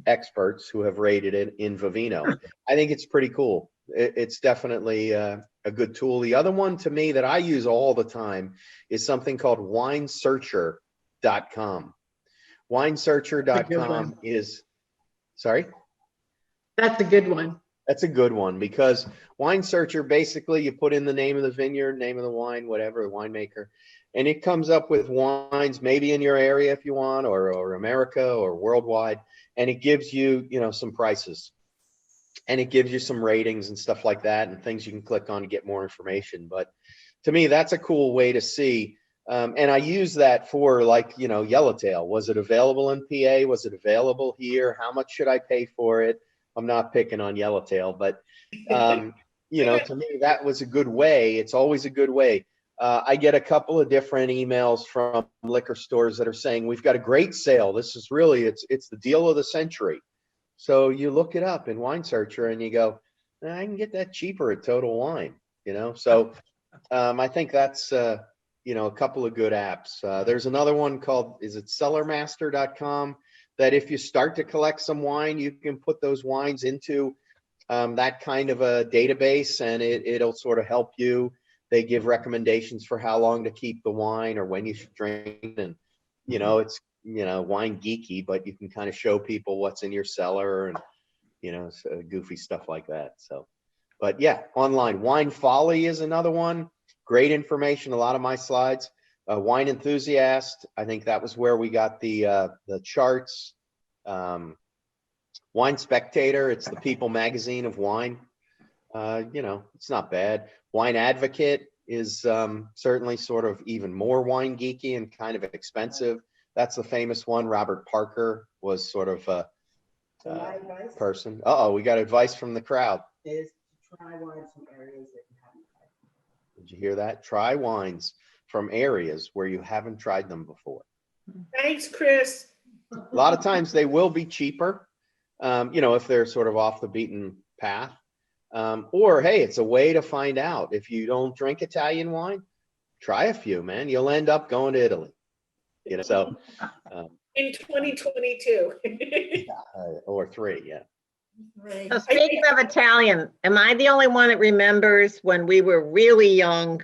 S1: experts who have rated it in Vivino. I think it's pretty cool. It's definitely a good tool. The other one to me that I use all the time is something called winesearcher.com. Winesearcher.com is, sorry?
S10: That's a good one.
S1: That's a good one because Wine Searcher, basically you put in the name of the vineyard, name of the wine, whatever, the winemaker, and it comes up with wines maybe in your area if you want, or America or worldwide, and it gives you, some prices. And it gives you some ratings and stuff like that and things you can click on to get more information. But to me, that's a cool way to see. And I use that for Yellowtail. Was it available in PA? Was it available here? How much should I pay for it? I'm not picking on Yellowtail, but to me, that was a good way. It's always a good way. I get a couple of different emails from liquor stores that are saying, we've got a great sale. This is really, it's the deal of the century. So you look it up in Wine Searcher and you go, I can get that cheaper at Total Wine, So I think that's, a couple of good apps. There's another one called, is it cellarmaster.com, that if you start to collect some wine, you can put those wines into that kind of a database and it'll sort of help you. They give recommendations for how long to keep the wine or when you should drink. And, it's, wine geeky, but you can kind of show people what's in your cellar and, goofy stuff like that. So, but yeah, online. Wine Folly is another one. Great information. A lot of my slides. Wine Enthusiast. I think that was where we got the charts. Wine Spectator. It's the People magazine of wine. It's not bad. Wine Advocate is certainly sort of even more wine geeky and kind of expensive. That's the famous one. Robert Parker was sort of a person. We got advice from the crowd.
S17: Is to try wines from areas that you haven't tried.
S1: Did you hear that? Try wines from areas where you haven't tried them before.
S3: Thanks, Chris.
S1: A lot of times they will be cheaper, if they're sort of off the beaten path. Or, hey, it's a way to find out. If you don't drink Italian wine, try a few, man. You'll end up going to Italy. So
S3: in 2022.
S1: Or 3, yeah.
S4: So speaking of Italian, am I the only one that remembers when we were really young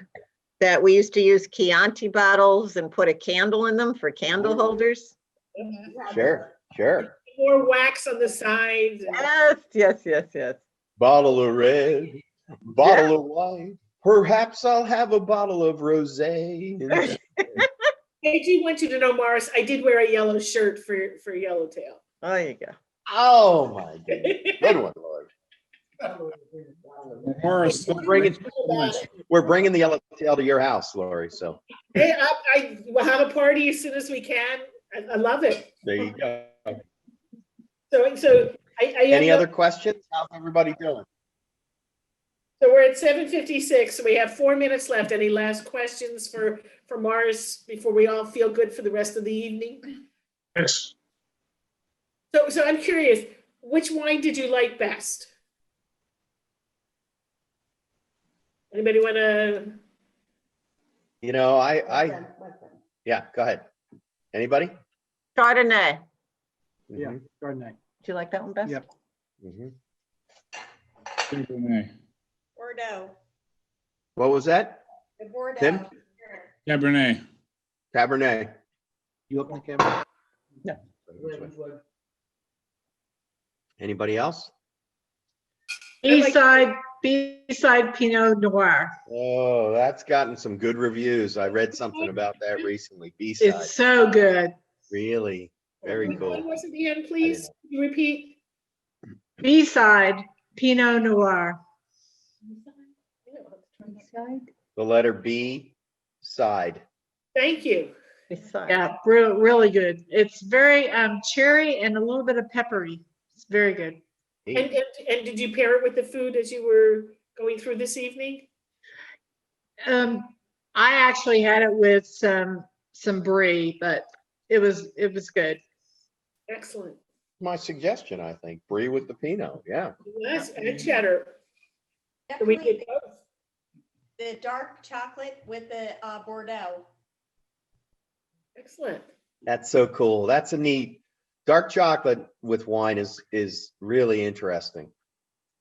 S4: that we used to use Chianti bottles and put a candle in them for candle holders?
S1: Sure.
S3: More wax on the sides.
S4: Yes.
S1: Bottle of red, bottle of wine. Perhaps I'll have a bottle of rosé.
S3: I do want you to know, Morris, I did wear a yellow shirt for Yellowtail.
S4: Oh, there you go.
S1: Oh my goodness. Good one, Lord.
S8: Morris,
S1: We're bringing the Yellowtail to your house, Lori. So
S3: Hey, I will have a party as soon as we can. I love it.
S1: there you go.
S3: So
S1: Any other questions? How's everybody doing?
S3: So we're at 7:56. So we have 4 minutes left. Any last questions for Morris before we all feel good for the rest of the evening?
S13: Yes.
S3: So I'm curious, which wine did you like best? Anybody want to?
S1: Yeah, go ahead. Anybody?
S4: Chardonnay.
S13: Yeah, Chardonnay.
S4: Do you like that one best?
S13: Yep.
S11: Bordeaux.
S1: What was that?
S11: The Bordeaux.
S1: Tim?
S8: Cabernet.
S13: You open the camera?
S4: No.
S1: Anybody else?
S10: B-side Pinot Noir.
S1: Oh, that's gotten some good reviews. I read something about that recently. B-side.
S10: It's so good.
S1: Really? Very cool.
S3: What was it again, please? Can you repeat?
S10: B-side Pinot Noir.
S1: The letter B, side.
S3: Thank you.
S10: Yeah, really good. It's very cherry and a little bit of peppery. It's very good.
S3: And did you pair it with the food as you were going through this evening?
S10: I actually had it with some brie, but it was good.
S3: Excellent.
S1: My suggestion, I think, brie with the Pinot. Yeah.
S3: Yes, and cheddar. So we
S11: Definitely
S3: did both.
S11: the dark chocolate with the Bordeaux.
S3: Excellent.
S1: That's so cool. That's a neat dark chocolate with wine is really interesting.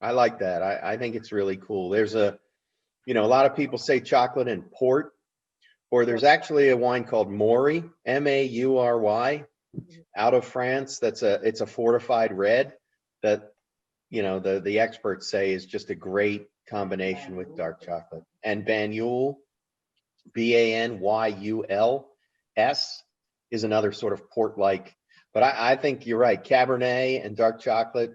S1: I like that. I think it's really cool. There's a lot of people say chocolate and port, or there's actually a wine called Maury, Maury, out of France. It's a fortified red that, the experts say is just a great combination with dark chocolate. And Banyuls, Banyuls, is another sort of port-like. But I think you're right. Cabernet and dark chocolate,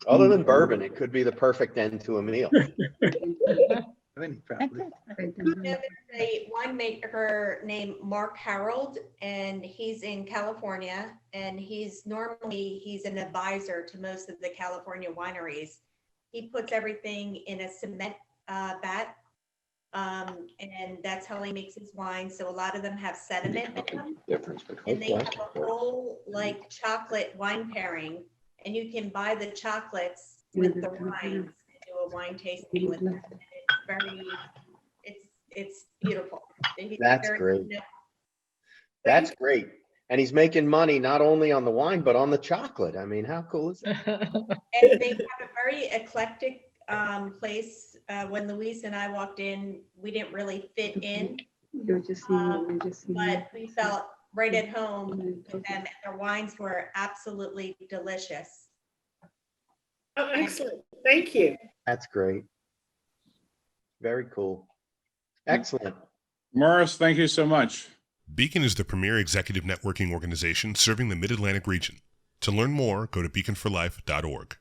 S1: other than bourbon, it could be the perfect end to a meal.
S11: There's a winemaker named Mark Harold, and he's in California, and he's an advisor to most of the California wineries. He puts everything in a cement vat, and that's how he makes his wine. So a lot of them have sediment in them, and they have a whole chocolate wine pairing, and you can buy the chocolates with the wines and do a wine tasting with them. It's beautiful.
S1: That's great. That's great. And he's making money not only on the wine, but on the chocolate. I mean, how cool is that?
S11: And they have a very eclectic place. When Luis and I walked in, we didn't really fit in, but we felt right at home with them, and their wines were absolutely delicious.
S3: Oh, excellent. Thank you.
S1: That's great. Very cool. Excellent.
S8: Morris, thank you so much.
S18: Beacon is the premier executive networking organization serving the Mid-Atlantic region. To learn more, go to beaconforlife.org.